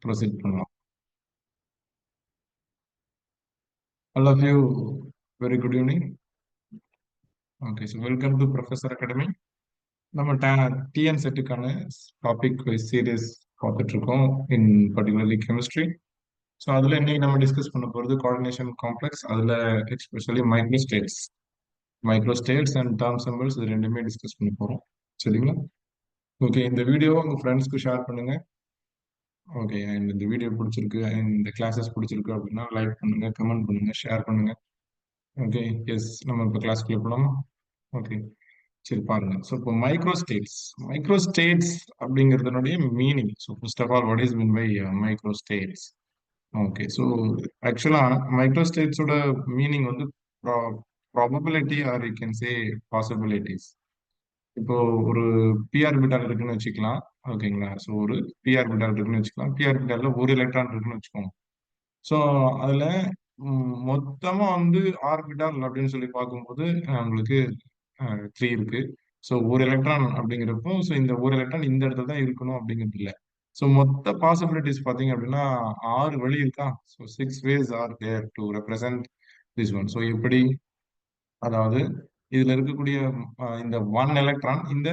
Proceed பண்ணலாம். All of you, very good evening. Okay, so welcome to Professor Academy. நம்ம TN செட்டுக்கான topic serious பார்த்துட்டு இருக்கோம் இன் particularly chemistry. So அதில் இன்னைக்கு நம்ம டிஸ்கஸ் பண்ண போகிறது கோஆர்டினேஷன் காம்ப்ளெக்ஸ். அதில் எக்ஸ்பெஷலி மைக்ரோஸ்டேட்ஸ் அண்ட் டேர்ம் சிம்பிள்ஸ் இது ரெண்டுமே டிஸ்கஸ் பண்ண போகிறோம். சரிங்களா? ஓகே, இந்த வீடியோவை உங்கள் ஃப்ரெண்ட்ஸ்க்கு ஷேர் பண்ணுங்க. ஓகே, அண்ட் இந்த வீடியோ பிடிச்சிருக்கு அண்ட் இந்த கிளாஸஸ் பிடிச்சிருக்கு அப்படின்னா லைக் பண்ணுங்க, கமெண்ட் பண்ணுங்க, ஷேர் பண்ணுங்க. ஓகே, எஸ், நம்ம இப்போ கிளாஸ்க்குள்ள போகலாமா? ஓகே, சரி பாருங்க. ஸோ இப்போ மைக்ரோஸ்டேட்ஸ் அப்படிங்கிறதுனுடைய meaning. So first of all what is mean by microstates? Okay, so ஆக்சுவலா மைக்ரோஸ்டேட்ஸோட மீனிங் வந்து probability or you can say possibilities. இப்போ ஒரு பிஆர்பிட்டால் இருக்குன்னு வச்சுக்கலாம். ஓகேங்களா? ஸோ ஒரு பிஆர்பிட்டால் இருக்குன்னு வச்சுக்கலாம். பிஆர்பிட்டால ஒரு எலக்ட்ரான் இருக்குன்னு வச்சுக்கோங்க. ஸோ அதுல மொத்தமா வந்து ஆர்பிட்டால் அப்படின்னு சொல்லி பார்க்கும்போது உங்களுக்கு 3 இருக்கு. ஸோ ஒரு எலக்ட்ரான் அப்படிங்கிறப்போ ஸோ இந்த ஒரு எலக்ட்ரான் இந்த இடத்துல தான் இருக்கணும் அப்படிங்கிறது இல்லை. ஸோ மொத்த பாசிபிலிட்டிஸ் பார்த்தீங்க அப்படின்னா 6 வழி இருக்கா. So 6 ways are there to represent this one. So எப்படி, அதாவது இதுல இருக்கக்கூடிய இந்த ஒன் எலக்ட்ரான் இந்த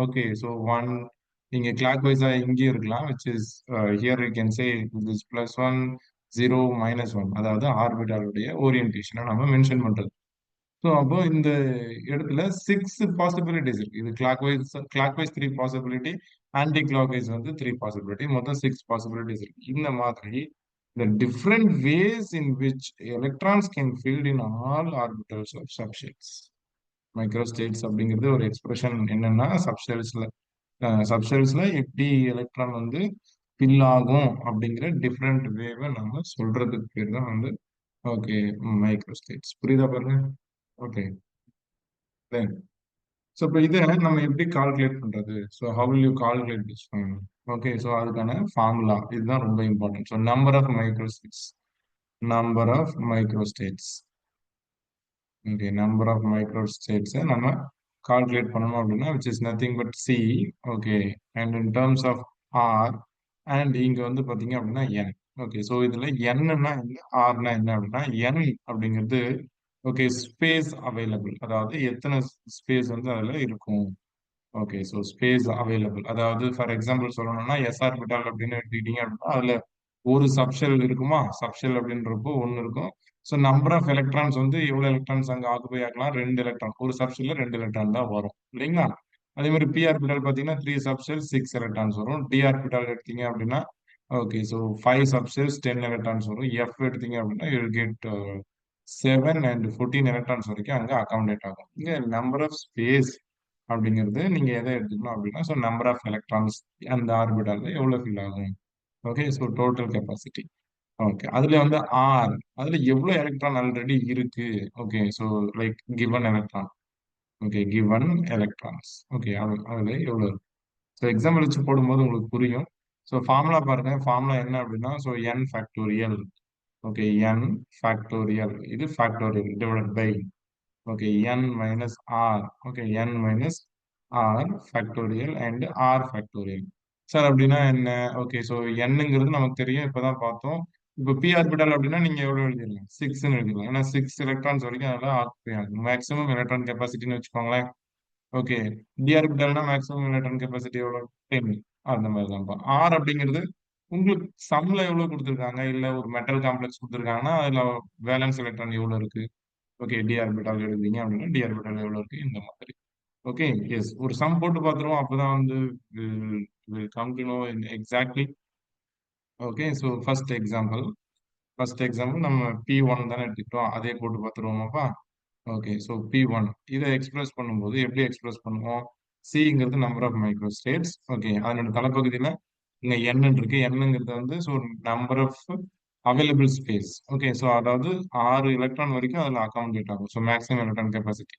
ஓகே, ஸோ ஒன் நீங்க கிளாக் வைஸா இங்கே இருக்கலாம், which is here you can say this +1 0 -1, அதாவது ஆர்பிட்டாலுடைய ஓரியன்டேஷனை நம்ம மென்ஷன் பண்றது. ஸோ அப்போ இந்த இடத்துல 6 பாசிபிலிட்டிஸ் இருக்கு. இது clockwise 3 possibility, anticlockwise வந்து 3 பாசிபிலிட்டி, மொத்தம் 6 பாசிபிலிட்டிஸ் இருக்கு. இந்த மாதிரி the different ways in which electrons can fill in all orbitals of subshells. மைக்ரோஸ்டேட்ஸ் அப்படிங்கிறது ஒரு எக்ஸ்பிரஷன். என்னன்னா சப்ஷெல்ஸ்ல எப்படி எலக்ட்ரான் வந்து ஃபில் ஆகும் அப்படிங்கிற டிஃப்ரெண்ட் வேவை நம்ம சொல்றதுக்கு பேர் தான் வந்து ஓகே மைக்ரோஸ்டேட்ஸ். புரியுதா பாருங்க? ஓகே, தென் ஸோ இப்போ இதை நம்ம எப்படி கால்குலேட் பண்றது? So how will you calculate this one? Okay, so அதுக்கான ஃபார்முலா இதுதான் ரொம்ப important. So number of microstates. Okay, number of மைக்ரோஸ்டேட்ஸை நம்ம கால்குலேட் பண்ணணும் அப்படின்னா which is nothing but C. Okay, and in terms of R, and இங்க வந்து பாத்தீங்க அப்படின்னா என். ஓகே, ஸோ இதுல என்னன்னா என்ன, ஆர்னா என்ன அப்படின்னா என் அப்படிங்கிறது ஓகே ஸ்பேஸ் அவைலபிள், அதாவது எத்தனை ஸ்பேஸ் வந்து அதுல இருக்கும். ஓகே, ஸோ ஸ்பேஸ் அவைலபிள், அதாவது ஃபார் எக்ஸாம்பிள் சொல்லணும்னா எஸ்ஆர்பிட்டால் அப்படின்னு எடுத்துக்கிட்டீங்க அப்படின்னா அதுல ஒரு சப்ஷெல் இருக்குமா. சப்ஷெல் அப்படின்றப்போ ஒன்னு இருக்கும். ஸோ நம்பர் ஆஃப் எலக்ட்ரான்ஸ் வந்து எவ்வளவு எலக்ட்ரான்ஸ் அங்க ஆக்குபை ஆகலாம், 2 எலக்ட்ரான். ஒரு சப்ஷெல்ல 2 எலக்ட்ரான் தான் வரும் இல்லைங்களா? அதே மாதிரி பி ஆர்பிட்டால் பாத்தீங்கன்னா 3 சப்ஷெல் 6 எலக்ட்ரான்ஸ் வரும். டி ஆர்பிட்டால் எடுத்தீங்க அப்படின்னா ஓகே, ஸோ 5 சப்ஷெல்ஸ் 10 எலக்ட்ரான்ஸ் வரும். எஃப் எடுத்தீங்க அப்படின்னா யூ கெட் 7 and 14 எலக்ட்ரான்ஸ் வரைக்கும் அங்க அகாமடேட் ஆகும். இங்க நம்பர் ஆஃப் ஸ்பேஸ் அப்படிங்கிறது நீங்க எதை எடுத்துக்கணும் அப்படின்னா ஸோ நம்பர் ஆஃப் எலக்ட்ரான்ஸ் அந்த ஆர்பிட்டால்ல எவ்வளவு ஃபில் ஆகும். Okay, so total capacity. Okay, அதுல வந்து ஆர், அதுல எவ்வளவு எலக்ட்ரான் ஆல்ரெடி இருக்கு. Okay, so like given electron. Okay, given electrons. Okay, அதுல எவ்வளவு இருக்கு. ஸோ எக்ஸாம்பிள் வச்சு போடும்போது உங்களுக்கு புரியும். ஸோ ஃபார்முலா பாருங்க. ஃபார்முலா என்ன அப்படின்னா so n factorial. Okay, n factorial, இது factorial divided by okay n minus r. Okay, n minus R factorial and R factorial. Sir அப்படின்னா என்ன? ஓகே, ஸோ என்னங்கிறது நமக்கு தெரியும், இப்பதான் பார்த்தோம். இப்போ பி ஆர்பிட்டால் அப்படின்னா நீங்க எவ்வளவு எழுதிடலாம், 6ன்னு எழுதிடலாம். ஏன்னா 6 எலக்ட்ரான்ஸ் வரைக்கும் அதெல்லாம் ஆக்குபை ஆகும். மேக்ஸிமம் எலக்ட்ரான் கெப்பாசிட்டின்னு வச்சுக்கோங்களேன். ஓகே, டி ஆர்பிட்டால்னா மேக்ஸிமம் எலக்ட்ரான் கெப்பாசிட்டி எவ்வளவு, 10. அந்த மாதிரி தான்ப்பா. ஆர் அப்படிங்கிறது உங்களுக்கு சம்ல எவ்வளவு கொடுத்துருக்காங்க, இல்ல ஒரு மெட்டல் காம்ப்ளெக்ஸ் கொடுத்துருக்காங்கன்னா அதுல வேலன்ஸ் எலக்ட்ரான் எவ்வளவு இருக்கு. ஓகே, டி ஆர்பிட்டால் எழுதுறீங்க அப்படின்னா டி ஆர்பிட்டால் எவ்வளவு இருக்கு, இந்த மாதிரி. ஓகே, எஸ், ஒரு சம் போட்டு பார்த்துருவோம். அப்பதான் வந்து will come to know exactly. Okay, so first example நம்ம P1 தானே எடுத்துக்கிட்டோம், அதே போட்டு பார்த்துருவோமாப்பா. ஓகே, ஸோ P1 இதை எக்ஸ்பிரஸ் பண்ணும்போது எப்படி எக்ஸ்பிரஸ் பண்ணுவோம்? சிங்கிறது நம்பர் ஆஃப் மைக்ரோஸ்டேட்ஸ். ஓகே, அதனோட தலைப்பகுதியில இங்க n இருக்கு. என்னங்கிறது வந்து so number of available space. Okay, so அதாவது 6 எலக்ட்ரான் வரைக்கும் அதுல அகாமடேட் ஆகும். So maximum electron capacity.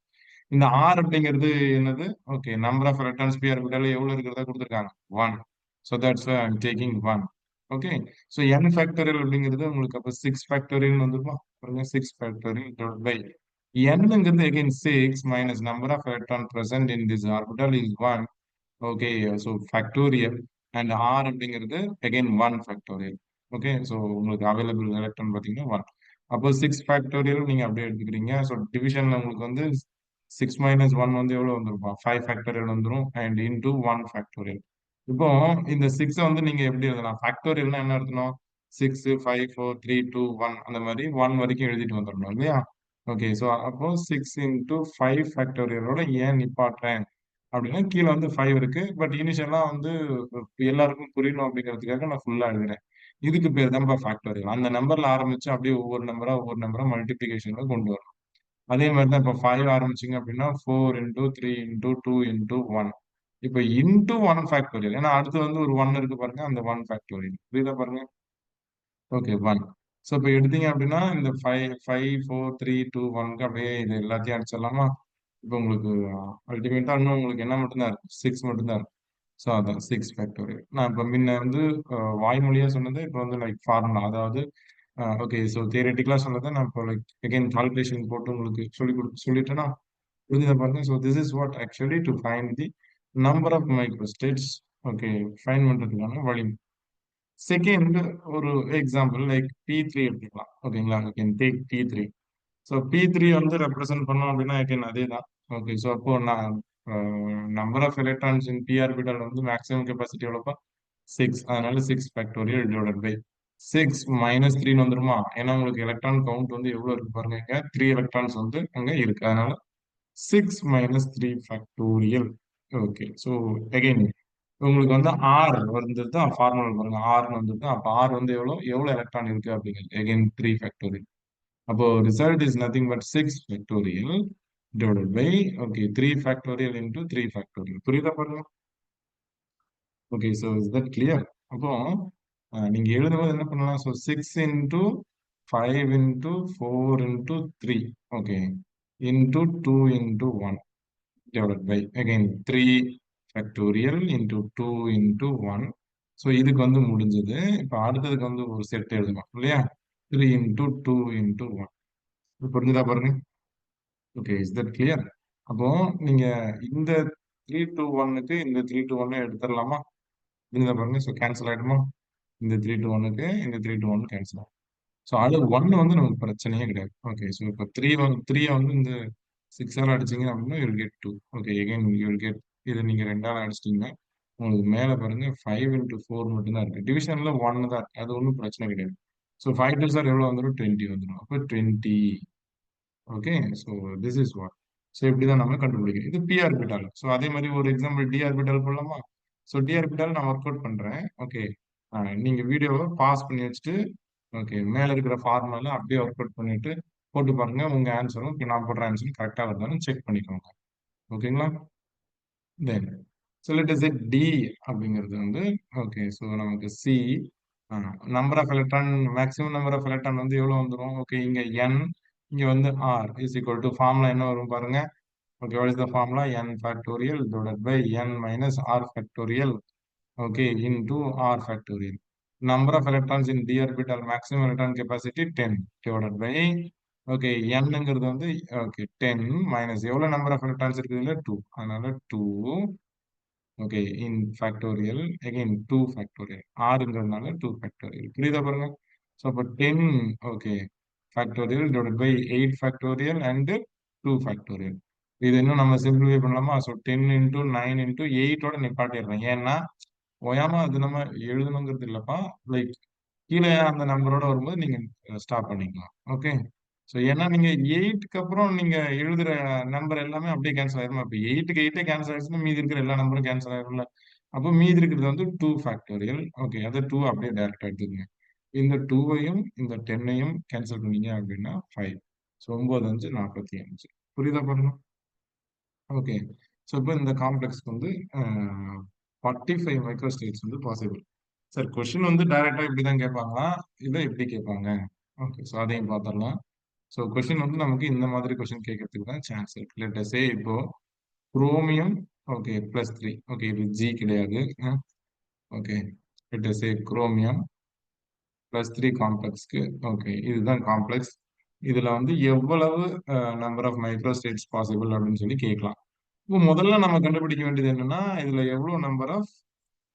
இந்த ஆர் அப்படிங்கிறது என்னது? Okay, number of electrons p orbital எவ்வளவு இருக்கிறதா கொடுத்துருக்காங்க, 1. So that's why I'm taking 1. Okay, so n factorial அப்படிங்கிறது உங்களுக்கு அப்போ 6 ஃபேக்டரியல் வந்துருமா பாருங்க. 6 factorial divide by nங்கிறது again 6 minus number of electron present in this orbital is 1. Okay, so factorial and r அப்படிங்கிறது again 1 factorial. Okay, so உங்களுக்கு available electron பார்த்தீங்கன்னா 1. அப்போ 6 factorial நீங்க அப்படியே எடுத்துக்கிறீங்க. ஸோ டிவிஷன்ல உங்களுக்கு வந்து 6 மைனஸ் 1 வந்து எவ்வளவு வந்துருப்பா? 5 ஃபேக்டோரியல் வந்துரும் அண்ட் இன்டூ 1 ஃபேக்டோரியல். இப்போ இந்த 6 வந்து நீங்க எப்படி எழுதலாம்? ஃபேக்டோரியல்னா என்ன எழுதணும்? 6, 5, 4, 3, 2, 1 அந்த மாதிரி 1 வரைக்கும் எழுதிட்டு வந்துடணும் இல்லையா? ஓகே, ஸோ அப்போ 6 இன்டூ 5 ஃபேக்டோரியலோட ஏன் நிப்பாட்டுறேன் அப்படின்னா கீழே வந்து 5 இருக்கு. பட் இனிஷியலா வந்து எல்லாருக்கும் புரியணும் அப்படிங்கிறதுக்காக நான் ஃபுல்லா எழுதுறேன். இதுக்கு பேர் தான் ஃபேக்டோரியல். அந்த நம்பர்ல ஆரம்பிச்சு அப்படியே ஒவ்வொரு நம்பரா மல்டிபிகேஷன்ல கொண்டு வரணும். அதே மாதிரி தான் இப்போ 5 ஆரம்பிச்சீங்க அப்படின்னா 4 இன்டூ 3 இன்டூ 2 இன்டூ 1. இப்போ இன்டூ 1 ஃபேக்டோரியல். ஏன்னா அடுத்து வந்து ஒரு 1 இருக்கு பாருங்க, அந்த 1 ஃபேக்டோரியல். புரியுதா பாருங்க? ஓகே, 1. ஸோ இப்போ எடுத்தீங்க அப்படின்னா இந்த 5, 5, 4, 3, 2, 1க்கு அப்படியே இது எல்லாத்தையும் அடிச்சிடலாமா? இப்போ உங்களுக்கு அல்டிமேட்டா இன்னும் உங்களுக்கு என்ன மட்டும்தான் இருக்கு? 6 மட்டும்தான் இருக்கு. ஸோ அதான் 6 ஃபேக்டோரியல். நான் இப்போ முன்ன வந்து வாய்மொழியா சொன்னது இப்போ வந்து லைக் ஃபார்முலா. அதாவது ஓகே, ஸோ தியரிட்டிக்கலா சொன்னதை நான் இப்போ லைக் அகைன் கால்குலேஷன் போட்டு உங்களுக்கு சொல்லிட்டேன்னா புரிஞ்சுதா பாருங்க. So this is what actually to find the number of microstates. Okay, find பண்றதுக்கான வழி. செகண்ட் ஒரு எக்ஸாம்பிள் லைக் P3 எடுத்துக்கலாம். ஓகேங்களா? Okay, take P3. So P3 வந்து ரெப்ரசென்ட் பண்ணோம் அப்படின்னா அகைன் அதே தான். ஓகே, ஸோ அப்போ நான் number of electrons in p orbital வந்து மேக்ஸிமம் கெப்பாசிட்டி எவ்வளோப்பா? 6. அதனால 6 ஃபேக்டோரியல் டிவைடட் பை 6 மைனஸ் 3 வந்துருமா? ஏன்னா உங்களுக்கு எலக்ட்ரான் கவுண்ட் வந்து எவ்வளவு இருக்கு பாருங்க. இங்க 3 எலக்ட்ரான்ஸ் வந்து அங்க இருக்கு. அதனால 6 minus 3 factorial. Okay, so again உங்களுக்கு வந்து ஆர் வந்துட்டு ஃபார்முலா பாருங்க. ஆர்னு வந்துட்டு அப்ப ஆர் வந்து எவ்வளவு எலக்ட்ரான் இருக்கு அப்படிங்கிறது அகைன் 3 ஃபேக்டோரியல். அப்போ result is nothing but 6 factorial divided by okay 3 factorial into 3 factorial. புரியுதா பாருங்க? Okay, so is that clear? அப்போ நீங்க எழுதும்போது என்ன பண்ணலாம்? So 6 into 5 into 4 into 3 okay into 2 into 1 divided by again 3 factorial into 2 into 1. So இதுக்கு வந்து முடிஞ்சது. இப்போ அடுத்ததுக்கு வந்து ஒரு செட் எழுதணும் இல்லையா? 3 into 2 into 1. புரிஞ்சுதா பாருங்க? Okay, is that clear? அப்போ நீங்க இந்த 3 to 1க்கு இந்த 3 to 1 எடுத்துடலாமா? புரிஞ்சுதா பாருங்க? ஸோ கேன்சல் ஆயிடுமா? இந்த 3 to 1க்கு இந்த 3 to 1 கேன்சல் ஆகும். ஸோ அடுத்து 1 வந்து நமக்கு பிரச்சனையே கிடையாது. ஓகே, ஸோ இப்போ 3 வந்து 3 வந்து இந்த 6ஆல அடிச்சீங்க அப்படின்னா you will get 2. Okay, again you will get இதை நீங்க 2ஆல அடிச்சிட்டீங்க. உங்களுக்கு மேல பாருங்க 5 into 4 மட்டும் தான் இருக்கு. டிவிஷன்ல 1 தான் இருக்கு. அது ஒன்றும் பிரச்சனை கிடையாது. ஸோ 5 2 சார் எவ்வளவு வந்துடும்? 20 வந்துடும். அப்போ 20. Okay, so this is what. So இப்படிதான் நம்ம கண்டுபிடிக்கணும். இது பி ஆர்பிட்டால். ஸோ அதே மாதிரி ஒரு எக்ஸாம்பிள் டி ஆர்பிட்டால் போடலாமா? ஸோ டி ஆர்பிட்டால் நான் ஒர்க் அவுட் பண்றேன். ஓகே, நீங்க வீடியோவை பாஸ் பண்ணி வச்சுட்டு ஓகே மேல இருக்கிற ஃபார்முலால அப்படியே ஒர்க் அவுட் பண்ணிட்டு போட்டு பாருங்க. உங்க ஆன்சரும் நான் போடுற ஆன்சரும் கரெக்டா வருதான்னு செக் பண்ணிக்கோங்க. ஓகேங்களா? Then so let is it D அப்படிங்கிறது வந்து ஓகே, ஸோ நமக்கு C number of electron maximum number of electron வந்து எவ்வளவு வந்துடும்? ஓகே, இங்க n இங்க வந்து r is equal to formula என்ன வரும் பாருங்க. Okay, what is the formula? n factorial divided by n minus r factorial okay into r factorial. Number of electrons in d orbital maximum electron capacity 10 divided by okay nங்கிறது வந்து okay 10 minus எவ்வளவு number of electrons இருக்குதுல 2. அதனால 2 okay in factorial again 2 factorial ஆறுங்கிறதுனால 2 factorial. புரியுதா பாருங்க? So அப்போ 10 okay factorial divide by 8 factorial and 2 factorial. இது இன்னும் நம்ம சிம்பிளிஃபை பண்ணலாமா? ஸோ 10 இன்டூ 9 இன்டூ 8ஓட நிப்பாட்டிடுறேன். ஏன்னா ஓயாம அது நம்ம எழுதணுங்கிறது இல்லப்பா. லைக் கீழே அந்த நம்பரோட வரும்போது நீங்க ஸ்டாப் பண்ணிக்கலாம். ஓகே, ஸோ ஏன்னா நீங்க 8க்கு அப்புறம் நீங்க எழுதுற நம்பர் எல்லாமே அப்படியே கேன்சல் ஆயிருமா? இப்போ 8க்கு 8 கேன்சல் ஆயிடுச்சுன்னா மீதி இருக்கிற எல்லா நம்பரும் கேன்சல் ஆயிரும்ல. அப்போ மீதி இருக்கிறது வந்து 2 ஃபேக்டோரியல். ஓகே, அதை 2 அப்படியே டைரக்டா எடுத்துக்கங்க. இந்த 2வையும் இந்த 10ஐயும் கேன்சல் பண்ணீங்க அப்படின்னா 5. ஸோ 9 5 45. புரியுதா பாருங்க? ஓகே, ஸோ இப்போ இந்த காம்ப்ளெக்ஸ்க்கு வந்து 45 மைக்ரோஸ்டேட்ஸ் வந்து பாசிபிள். சார் கொஸ்டின் வந்து டைரக்டா இப்படிதான் கேட்பாங்களா இல்ல எப்படி கேட்பாங்க? ஓகே, ஸோ அதையும் பார்த்துடலாம். ஸோ கொஸ்டின் வந்து நமக்கு இந்த மாதிரி கொஸ்டின் கேட்கறதுக்கு தான் சான்ஸ் இருக்கு. லெட் அஸ் சே இப்போ குரோமியம் ஓகே +3. ஓகே, இது ஜி கிடையாது. Okay, let us say chromium +3 காம்ப்ளெக்ஸ்க்கு ஓகே இதுதான் காம்ப்ளெக்ஸ். இதுல வந்து எவ்வளவு நம்பர் ஆஃப் மைக்ரோஸ்டேட்ஸ் பாசிபிள் அப்படின்னு சொல்லி கேட்கலாம். இப்போ முதல்ல நம்ம கண்டுபிடிக்க வேண்டியது என்னன்னா இதுல எவ்வளவு நம்பர் ஆஃப்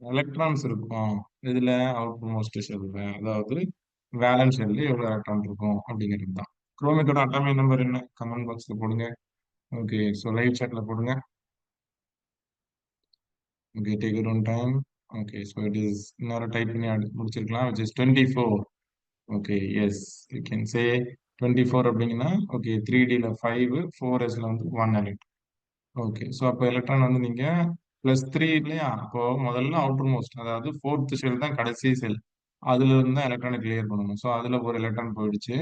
எலக்ட்ரான்ஸ் இருக்கும் இதுல அவுட் மோஸ்ட் ஷெல்ல, அதாவது வேலன்ஸ் ஷெல்ல எவ்வளவு எலக்ட்ரான் இருக்கும் அப்படிங்கிறது தான். குரோமிக்கோட அட்டாமிக் நம்பர் என்ன கமெண்ட் பாக்ஸ்ல போடுங்க. ஓகே, ஸோ லைவ் chatல போடுங்க. Okay, take your own time. Okay, so it is இன்னொரு டைப் பண்ணி முடிச்சிருக்கலாம், which is 24. Okay, yes, you can say 24 அப்படிங்கன்னா ஓகே 3Dல 5, 4Sல வந்து 1 எலக்ட்ரான். ஓகே, ஸோ அப்போ எலக்ட்ரான் வந்து நீங்க +3 இல்லையா? அப்போ முதல்ல அவுட்டர் மோஸ்ட், அதாவது ஃபோர்த் ஷெல் தான் கடைசி செல். அதுல இருந்து தான் எலக்ட்ரானை கிளியர் பண்ணணும். ஸோ அதுல ஒரு எலக்ட்ரான் போயிடுச்சு.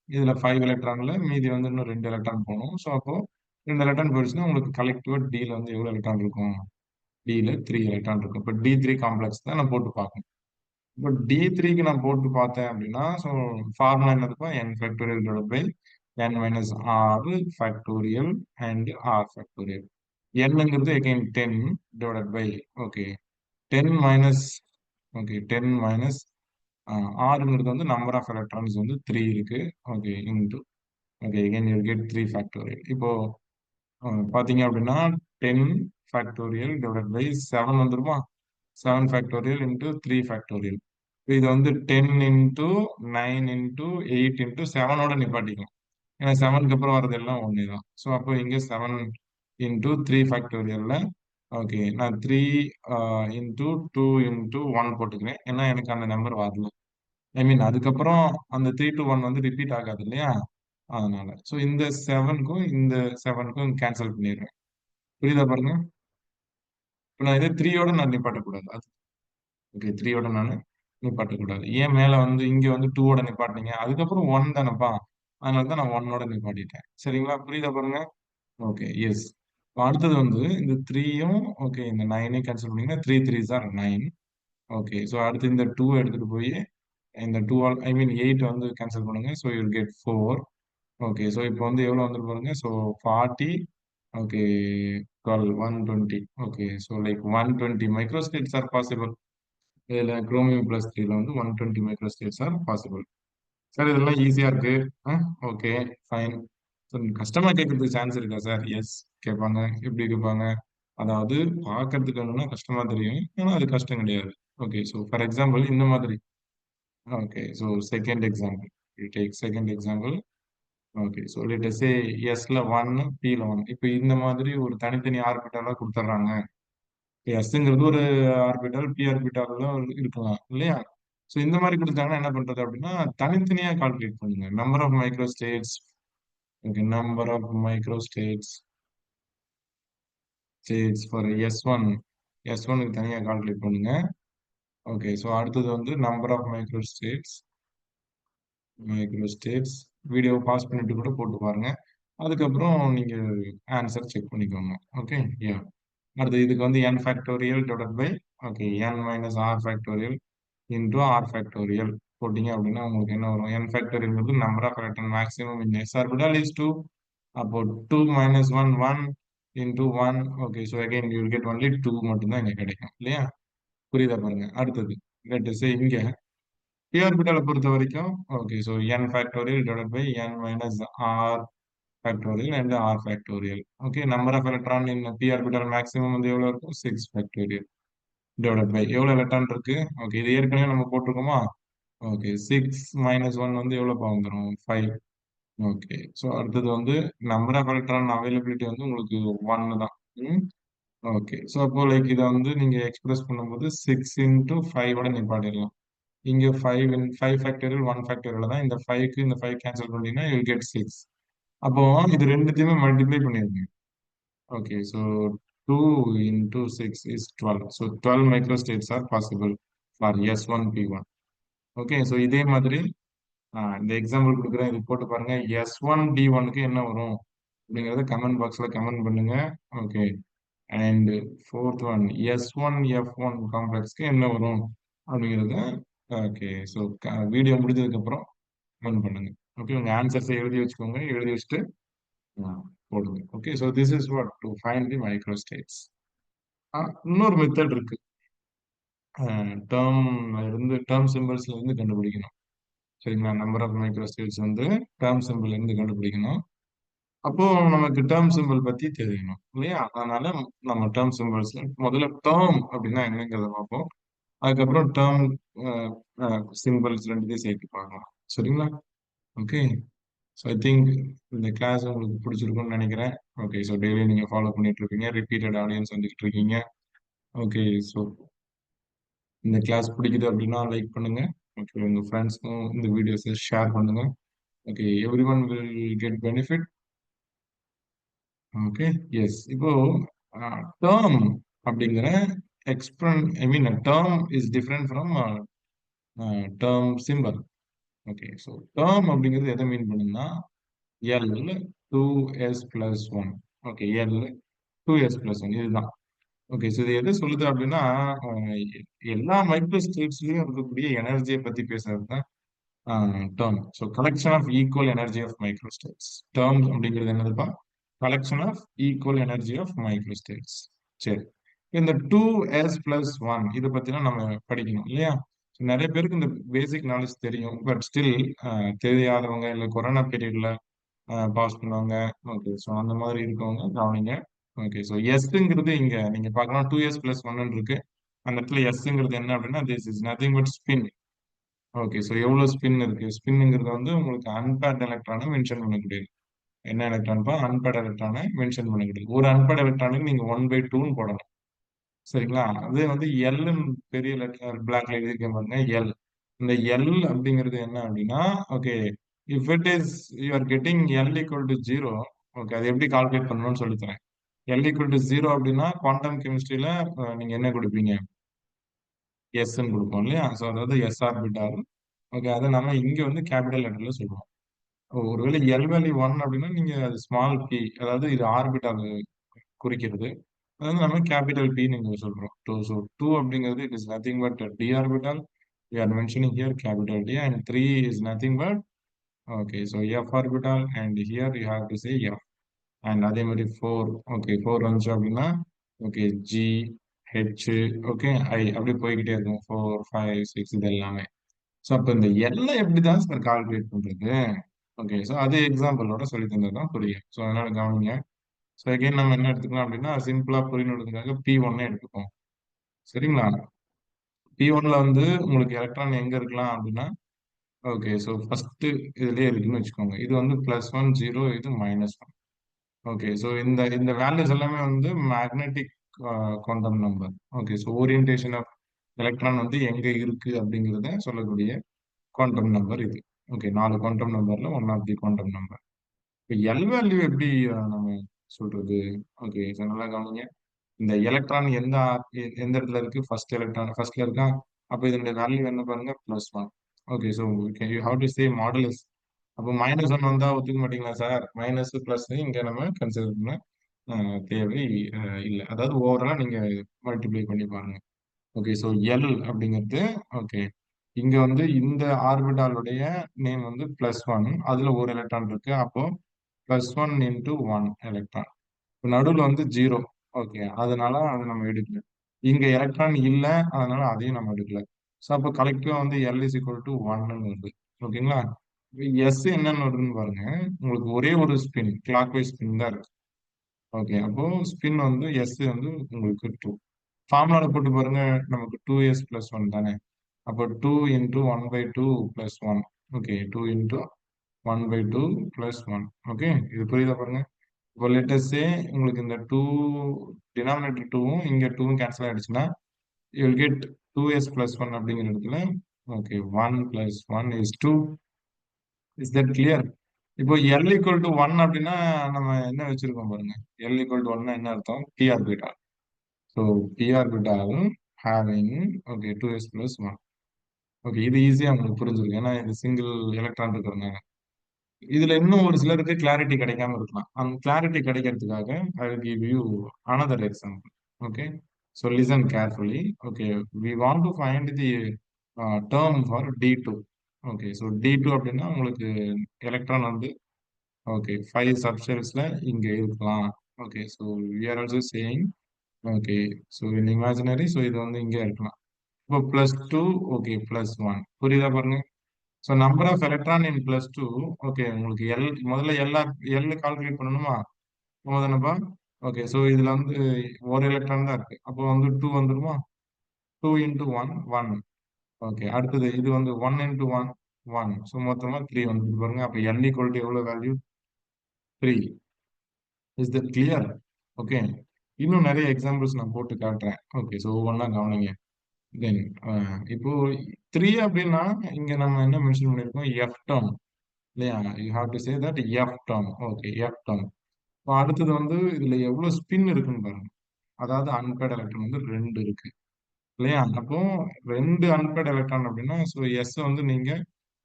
இதுல 5 எலக்ட்ரான்ல மீதி வந்து இன்னும் 2 எலக்ட்ரான் போகணும். ஸோ அப்போ 2 எலக்ட்ரான் போயிடுச்சுன்னா உங்களுக்கு கலெக்டிவா டில வந்து எவ்வளவு எலக்ட்ரான் இருக்கும்? டில 3 எலக்ட்ரான் இருக்கும். இப்போ D3 காம்ப்ளெக்ஸ் தான் நான் போட்டு பார்க்கணும். இப்போ D3க்கு நான் போட்டு பார்த்தேன் அப்படின்னா, ஸோ ஃபார்முலா என்னதுப்பா? n factorial divide by n minus R factorial and R factorial. என்னங்கிறது again 10 divided by okay 10 minus okay 10 minus ஆறுங்கிறது வந்து நம்பர் ஆஃப் எலக்ட்ரான்ஸ் வந்து 3 இருக்கு. Okay into okay again you get 3 factorial. இப்போ பாத்தீங்க அப்படின்னா 10 ஃபேக்டோரியல் டிவைட் பை 7 வந்துருமா? 7 factorial into 3 factorial. இது வந்து 10 இன்டு 9 இன்டு 8 இன்டு 7ஓட நிப்பாட்டிக்கலாம். ஏன்னா 7க்கு அப்புறம் வர்றது எல்லாம் ஒன்று தான். ஸோ அப்போ இங்கே 7 இன்டு 3 ஃபேக்டோரியல்ல ஓகே நான் 3 இன்டு 2 இன்டு 1 போட்டுக்கிறேன். ஏன்னா எனக்கு அந்த நம்பர் வரல. ஐ மீன் அதுக்கப்புறம் அந்த 3 to 1 வந்து ரிப்பீட் ஆகாது இல்லையா? அதனால ஸோ இந்த 7க்கும் இந்த 7க்கும் கேன்சல் பண்ணிடுறேன். புரியுதா பாருங்க? இப்போ நான் இதே 3யோட நான் நிப்பாட்டக்கூடாது. அது ஓகே 3யோட நான் நிப்பாட்டக்கூடாது. ஏன் மேல வந்து இங்க வந்து 2ஓட நிப்பாட்டினீங்க? அதுக்கப்புறம் 1 தானப்பா. அதனால தான் நான் 1ஓட நிப்பாட்டிட்டேன். சரிங்களா? புரியுதா பாருங்க? Okay, yes. அடுத்தது வந்து இந்த 3யும் ஓகே இந்த 9ஐயும் கேன்சல் பண்ணீங்கன்னா 3 3s ஆர் 9. ஓகே, ஸோ அடுத்து இந்த 2 எடுத்துட்டு போய் இந்த 2 ஆல் ஐ மீன் 8 வந்து கேன்சல் பண்ணுங்க. So you get 4. Okay, so இப்போ வந்து எவ்வளோ வந்துட்டு பாருங்க. So 40 okay 12 120. Okay, so like 120 microstates are possible. இதில் குரோமியம் பிளஸ் 3ல வந்து 120 மைக்ரோஸ்டேட்ஸ் ஆர் பாசிபிள். சார் இதெல்லாம் ஈஸியா இருக்கு. Okay, fine. கஷ்டமா கேட்கறதுக்கு சான்ஸ் இருக்கா சார்? எஸ், கேட்பாங்க. எப்படி கேட்பாங்க? அதாவது பார்க்கறதுக்கு என்னன்னா கஷ்டமா தெரியும். ஆனா அது கஷ்டம் கிடையாது. ஓகே, ஸோ ஃபார் எக்ஸாம்பிள் இந்த மாதிரி. Okay, so second example. You take second example. Okay, so let us say எஸ்ல 1 பில 1. இப்போ இந்த மாதிரி ஒரு தனித்தனி ஆர்பிட்டாலா கொடுத்துட்றாங்க. எஸ்ங்கிறது ஒரு ஆர்பிட்டால், பி ஆர்பிட்டால் இருக்கலாம் இல்லையா? ஸோ இந்த மாதிரி கொடுத்தாங்கன்னா என்ன பண்றது அப்படின்னா தனித்தனியா கால்குலேட் பண்ணுங்க. Number of micro states. Okay, number of micro states for s ஒன்னுக்கு தனியா கால்குலேட் பண்ணுங்க. ஓகே, ஸோ அடுத்தது வந்து number of micro states video pause பண்ணிட்டு கூட போட்டு பாருங்க. அதுக்கப்புறம் நீங்க ஆன்சர் செக் பண்ணிக்கோங்க. Okay, yeah. அடுத்து இதுக்கு வந்து n factorial divide by okay n minus R factorial into r factorial போட்டீங்க அப்படின்னா உங்களுக்கு என்ன வரும்? n factorial number of electron maximum in s orbital is 2. அப்போ 2 minus 1 1 into 1. Okay, so again you get only 2 மட்டும்தான் இங்க கிடைக்கும் இல்லையா? புரியுதா பாருங்க? அடுத்தது லெட் சே இங்க p ஆர்பிட்டாலை பொறுத்த வரைக்கும் okay, so n factorial divide by n minus R factorial and R factorial. Okay, number of electron in p orbital maximum வந்து எவ்வளவு இருக்கும்? 6 ஃபேக்டோரியல் டிவைட் பை எவ்வளவு எலக்ட்ரான் இருக்கு? ஓகே, இது ஏற்கனவே நம்ம போட்டிருக்கோமா? ஓகே, 6 மைனஸ் 1 வந்து எவ்வளவு வந்துடும்? 5. ஓகே, ஸோ அடுத்தது வந்து நம்பர் ஆஃப் எலக்ட்ரான் அவைலபிலிட்டி வந்து உங்களுக்கு 1 தான். ஓகே, ஸோ அப்போ லைக் இதை வந்து நீங்க எக்ஸ்பிரஸ் பண்ணும்போது 6 இன்டூ 5ஓட நிப்பாட்டிடலாம். இங்க 5 ஃபேக்டோரியல் 1 ஃபேக்டோரியல் தான். இந்த 5க்கு இந்த 5 கேன்சல் பண்ணீங்கன்னா யூ கெட் 6. அப்போ இது ரெண்டுத்தையுமே மல்டிப்ளை பண்ணிருங்க. Okay, so 2 into 6 is 12. So 12 microstates are possible for S1 P1. Okay, so இதே மாதிரி இந்த எக்ஸாம்பிள் கொடுக்குறேன், இது போட்டு பாருங்க. S1 D1க்கு என்ன வரும் அப்படிங்கறத கமெண்ட் பாக்ஸ்ல கமெண்ட் பண்ணுங்க. Okay, and fourth one S1 F1 காம்ப்ளெக்ஸ்க்கு என்ன வரும் அப்படிங்கறத ஓகே, ஸோ வீடியோ முடிஞ்சதுக்கு அப்புறம் கமெண்ட் பண்ணுங்க. ஓகே, உங்க ஆன்சர்ஸை எழுதி வச்சுக்கோங்க. எழுதி வச்சுட்டு போடுங்க. Okay, so this is what to find the microstates. இன்னொரு மெத்தட் இருக்கு. டேர்ம் சிம்பிள்ஸ்ல இருந்து கண்டுபிடிக்கணும். சரிங்களா? நம்பர் ஆஃப் மைக்ரோஸ்டேட்ஸ் வந்து டேர்ம் சிம்பிள் இருந்து கண்டுபிடிக்கணும். அப்போ நமக்கு டேர்ம் சிம்பிள் பத்தி தெரியணும் இல்லையா? அதனால நம்ம டேர்ம் சிம்பிள்ஸ் முதல்ல டேர்ம் அப்படின்னா என்னங்கிறத பார்ப்போம். அதுக்கப்புறம் டேர்ம் சிம்பிள்ஸ் ரெண்டுத்தையும் சேர்த்து பார்க்கலாம். சரிங்களா? ஓகே. ஸோ ஐ திங்க் இந்த கிளாஸ் உங்களுக்கு பிடிச்சிருக்கும்னு நினைக்கிறேன். ஓகே. ஸோ டெய்லி நீங்க ஃபாலோ பண்ணிட்டு இருப்பீங்க. ரிப்பீட்டட் ஆடியன்ஸ் வந்துகிட்டு இருக்கீங்க. ஓகே. ஸோ இந்த கிளாஸ் பிடிக்குது அப்படின்னா லைக் பண்ணுங்க. ஓகே. உங்க ஃப்ரெண்ட்ஸ்க்கும் இந்த வீடியோஸை ஷேர் பண்ணுங்க. Okay. Every one will get benefit. Okay. Yes. இப்போ டேர்ம் அப்படிங்கிற I mean term is different from term symbol. Okay. So term அப்படிங்கிறது எதை மீன் பண்ணுன்னா L 2s plus one. Okay. L 2s plus one இதுதான். Okay. So இது எதை சொல்லுது அப்படின்னா எல்லா மைக்ரோ ஸ்டேட்ஸ்லயும் இருக்கக்கூடிய எனர்ஜியை பத்தி பேசுறது தான் term. So collection of equal energy of micro states. Term அப்படிங்கிறது என்னதுப்பா? Collection of equal energy of micro states. சரி. இந்த 2s பிளஸ் ஒன் இதை பத்திலாம் நம்ம படிக்கணும் இல்லையா? So, நிறைய பேருக்கு இந்த பேசிக் நாலேஜ் தெரியும். பட் ஸ்டில் தெரியாதவங்க இல்லை கொரோனா பீரியட்ல பாஸ் பண்ணுவாங்க. ஓகே. ஸோ அந்த மாதிரி இருக்கவங்க கவனிங்க. ஓகே. ஸோ எஸ்ங்கிறது இங்க நீங்க பார்க்கலாம் 2s பிளஸ் ஒன் இருக்கு. அந்த இடத்துல எஸ்ங்கிறது என்ன அப்படின்னா this is nothing but spin. Okay. So எவ்வளவு ஸ்பின் இருக்கு? ஸ்பின்ங்கிறது வந்து உங்களுக்கு அன்பேர்ட் எலக்ட்ரானை மென்ஷன் பண்ணக்கூடியது. என்ன எலக்ட்ரான்பா? அன்பேர்ட் எலக்ட்ரானை மென்ஷன் பண்ணக்கூடியது. ஒரு அன்பேர்ட் எலக்ட்ரானுக்கு நீங்க 1/2ன்னு போடணும். சரிங்களா? அதே வந்து எல்னு பெரிய லெட்டர் பிளாக்ல எழுதியிருக்கேன் பாருங்க எல். இந்த எல் அப்படிங்கிறது என்ன அப்படின்னா okay if it is you are getting L equal to zero. Okay. அது எப்படி கால்குலேட் பண்ணணும்னு சொல்லி தரேன். எல் ஈக்குவல் டு ஜீரோ அப்படின்னா குவாண்டம் கெமிஸ்ட்ரியில நீங்க என்ன கொடுப்பீங்க? எஸ்ன்னு கொடுப்போம் இல்லையா? ஸோ அதாவது எஸ் ஆர்பிட்டால். ஓகே. அதை நம்ம இங்க வந்து கேபிட்டல் லெட்டர்ல சொல்லுவோம். ஒருவேளை எல் வேல்யூ ஒன் அப்படின்னா நீங்க அது ஸ்மால் பி, அதாவது இது ஆர்பிட்டால் குறிக்கிறது. அது வந்து நம்ம கேபிட்டல் பி நீங்க சொல்றோம். ஸோ டூ அப்படிங்கிறது it is nothing but d orbital. We are mentioning here capital D, and 3 is nothing but okay. So F orbital, and here you have to say F. And அதே மாதிரி 4 okay 4 வந்துச்சு அப்படின்னா okay G H okay I அப்படி போய்கிட்டே இருக்கும் 4 5 6 இது எல்லாமே. So அப்போ இந்த எல்லாம் எப்படி தான் சார் கால்குலேட் பண்றது? ஓகே. ஸோ அது எக்ஸாம்பிளோட சொல்லி தந்தது தான் புரியும். ஸோ அதனால கவனிங்க. ஸோ அகைன் நம்ம என்ன எடுத்துக்கலாம் அப்படின்னா சிம்பிளா புரியணுன்றதுக்காக P1 எடுத்துப்போம். சரிங்களா? P1ல வந்து உங்களுக்கு எலக்ட்ரான் எங்க இருக்கலாம் அப்படின்னா ஓகே. ஸோ ஃபர்ஸ்ட் இதுலயே இருக்குன்னு வச்சுக்கோங்க. இது வந்து பிளஸ் ஒன் ஜீரோ, இது மைனஸ் ஒன். ஓகே. ஸோ இந்த இந்த வேல்யூஸ் எல்லாமே வந்து magnetic quantum number. Okay. So orientation of electron வந்து எங்க இருக்கு அப்படிங்கிறத சொல்லக்கூடிய குவாண்டம் நம்பர் இது. ஓகே. 4 குவாண்டம் நம்பர்ல one of the quantum number. இப்போ எல் வேல்யூ எப்படி நம்ம சொல்றது? ஓகே. ஸோ நல்லா கவனிங்க. இந்த எலக்ட்ரான் எந்த இடத்துல இருக்கு? ஃபர்ஸ்ட் எலக்ட்ரான் ஃபர்ஸ்ட்ல இருக்கா? அப்போ இதனுடைய வேல்யூ என்ன பாருங்க? Plus one. Okay. So you have to say modulus. அப்போ மைனஸ் ஒன் வந்தா ஒத்துக்க மாட்டீங்களா சார்? மைனஸ் பிளஸ் இங்க நம்ம கன்சிடர் பண்ண தேவை இல்லை. அதாவது ஓவரலா நீங்க மல்டிப்ளை பண்ணி பாருங்க. ஓகே. ஸோ எல் அப்படிங்கிறது ஓகே. இங்க வந்து இந்த ஆர்பிட்டாலுடைய நேம் வந்து பிளஸ் ஒன். அதுல ஒரு எலக்ட்ரான் இருக்கு. அப்போ plus one into one electron. நடுவுல வந்து ஜீரோ. ஓகே. அதனால அதை நம்ம எடுக்கல. இங்க எலக்ட்ரான் இல்ல. அதனால அதையும் நம்ம எடுக்கல. ஸோ அப்போ கலெக்டிவா வந்து எல் இஸ் ஈக்குவல் டு ஒன்னு வருது. ஓகேங்களா? எஸ் என்னன்னு வருதுன்னு பாருங்க. உங்களுக்கு ஒரே ஒரு ஸ்பின் கிளாக் வைஸ் ஸ்பின் தான் இருக்கு. ஓகே. அப்போ ஸ்பின் வந்து எஸ் வந்து உங்களுக்கு டூ. ஃபார்முலால போட்டு பாருங்க. நமக்கு 2s பிளஸ் ஒன் தானே. அப்போ 2 into 1/2 plus one. Okay. 2 into 1/2 plus one. Okay. இது புரியுதா பாருங்க. இப்போ லெட்டஸ் சே உங்களுக்கு இந்த டூ டினாமினேட்டர் டூவும் இங்க டூவும் கேன்சல் ஆயிடுச்சுன்னா you will get 2s plus one அப்படிங்கிற இடத்துல okay 1 plus one is two. Is that clear? இப்போ எல் ஈக்குவல் டு ஒன் அப்படின்னா நம்ம என்ன வச்சிருக்கோம் பாருங்க. எல் ஈக்குவல் டு ஒன்னா என்ன அர்த்தம்? P orbital. So p orbital having okay 2s plus one. Okay. இது ஈஸியா உங்களுக்கு புரிஞ்சிருக்கு. ஏன்னா இது சிங்கிள் எலக்ட்ரான் இருக்கிறதுனால. இதுல இன்னும் ஒரு சிலருக்கு கிளாரிட்டி கிடைக்காம இருக்கலாம். அந்த கிளாரிட்டி கிடைக்கிறதுக்காக I will give you another example. Okay. So listen carefully. Okay. We want to find the term for D2. Okay. So D2 அப்படின்னா உங்களுக்கு எலக்ட்ரான் வந்து ஓகே 5 சப்ஷெல்ஸ்ல இங்க இருக்கலாம். Okay. So we are also saying okay. So in imaginary so இது வந்து இங்கே இருக்கலாம். இப்போ plus two okay plus one புரியுதா பாருங்க. So number of electron in plus two. Okay, உங்களுக்கு முதல்ல எல் கால்குலேட் பண்ணணுமா? தானப்பா? ஓகே, ஸோ இதுல வந்து ஒரு எலக்ட்ரான் தான் இருக்கு. அப்போ வந்து டூ வந்துருமா? Two into one one. Okay, அடுத்தது இது வந்து one into one one. So மொத்தமா த்ரீ வந்து பாருங்க. அப்போ எல் ஈக்குவல் டு எவ்வளவு value? Three. Is that clear? Okay, இன்னும் நிறைய எக்ஸாம்பிள்ஸ் நான் போட்டு காட்டுறேன். ஓகே, ஸோ ஒவ்வொன்றா கவனிங்க. தென் இப்போ த்ரீ அப்படின்னா இங்க நம்ம என்ன மென்ஷன் பண்ணிருக்கோம்? எஃப் டேர்ம் இல்லையா? You have to say that F term. Okay, F term. இப்போ அடுத்தது வந்து இதுல எவ்வளவு ஸ்பின் இருக்குன்னு பாருங்க. அதாவது அன்பேட் எலக்ட்ரான் வந்து ரெண்டு இருக்கு இல்லையா? அப்போ ரெண்டு அன்பேட் எலக்ட்ரான் அப்படின்னா ஸோ எஸ் வந்து நீங்க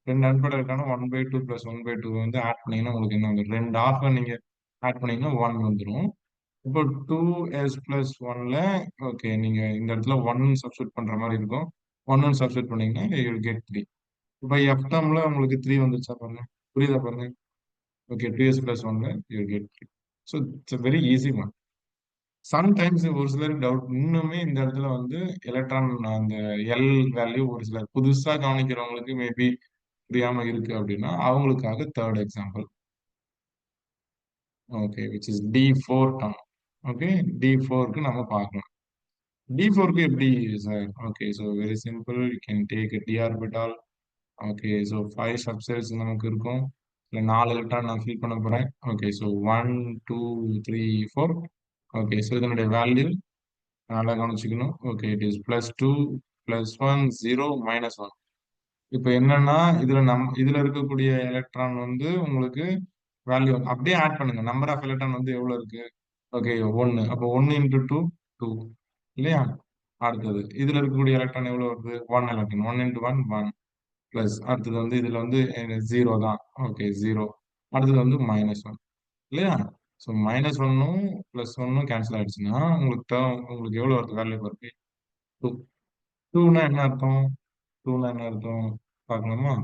ரெண்டு unpaired electron one by two plus one by two வந்து ஆட் பண்ணீங்கன்னா உங்களுக்கு என்ன வந்துடும்? ரெண்டு ஆஃப் நீங்க ஆட் பண்ணீங்கன்னா ஒன் வந்துடும். இப்போ டூ எஸ் பிளஸ் ஒன்ல ஓகே, நீங்க இந்த இடத்துல ஒன் சப்ஸ்டியூட் பண்ற மாதிரி இருக்கும். ஒன்னு சப்ஸ்டியூட் பண்ணீங்கன்னா யூ கெட் த்ரீ. இப்போ எஃப் டேர்ம்ல உங்களுக்கு த்ரீ வந்துச்சா பாருங்க. புரியுதா பாருங்க? ஓகே, டூ எஸ் பிளஸ் ஒன்ல you get three. So it's very easy one. Sometimes ஒரு சிலருக்கு டவுட் இன்னுமே இந்த இடத்துல வந்து எலக்ட்ரான் அந்த எல் வேல்யூ ஒரு சிலர் புதுசா கவனிக்கிறவங்களுக்கு மேபி புரியாம இருக்கு அப்படின்னா அவங்களுக்காக third example. Okay, which is D four term. Okay, D ஃபோருக்கு நம்ம பார்க்கலாம். டி ஃபோருக்கு எப்படி sir? Okay, so very simple. You can take D orbital. Okay, so five subshells நமக்கு இருக்கும். இல்லை நாலு எலக்ட்ரான் நான் ஃபில் பண்ண போறேன். Okay, so one two three four. Okay, so இதனுடைய வேல்யூ நல்லா கவனிச்சுக்கணும். Okay, it is plus two plus one zero minus one. இப்போ என்னன்னா இதுல இருக்கக்கூடிய எலக்ட்ரான் வந்து உங்களுக்கு வேல்யூ அப்படியே ஆட் பண்ணுங்க. நம்பர் ஆஃப் எலக்ட்ரான் வந்து எவ்வளவு இருக்கு? ஓகே, ஒன்னு. அப்போ ஒன்னு இன்டூ டூ டூ இல்லையா? அடுத்தது இதுல இருக்கக்கூடிய எலக்ட்ரான் எவ்வளவு வருது? One electron. One into one one. Plus அடுத்தது வந்து இதுல வந்து ஜீரோ தான். Okay, zero. அடுத்தது வந்து மைனஸ் ஒன் இல்லையா? ஸோ மைனஸ் ஒன்னும் பிளஸ் ஒன்னும் கேன்சல் ஆயிடுச்சுன்னா உங்களுக்கு எவ்வளவு வருது வேல்யூ வருது? டூ. டூனா என்ன அர்த்தம்? டூனா என்ன அர்த்தம் பார்க்கலாமா?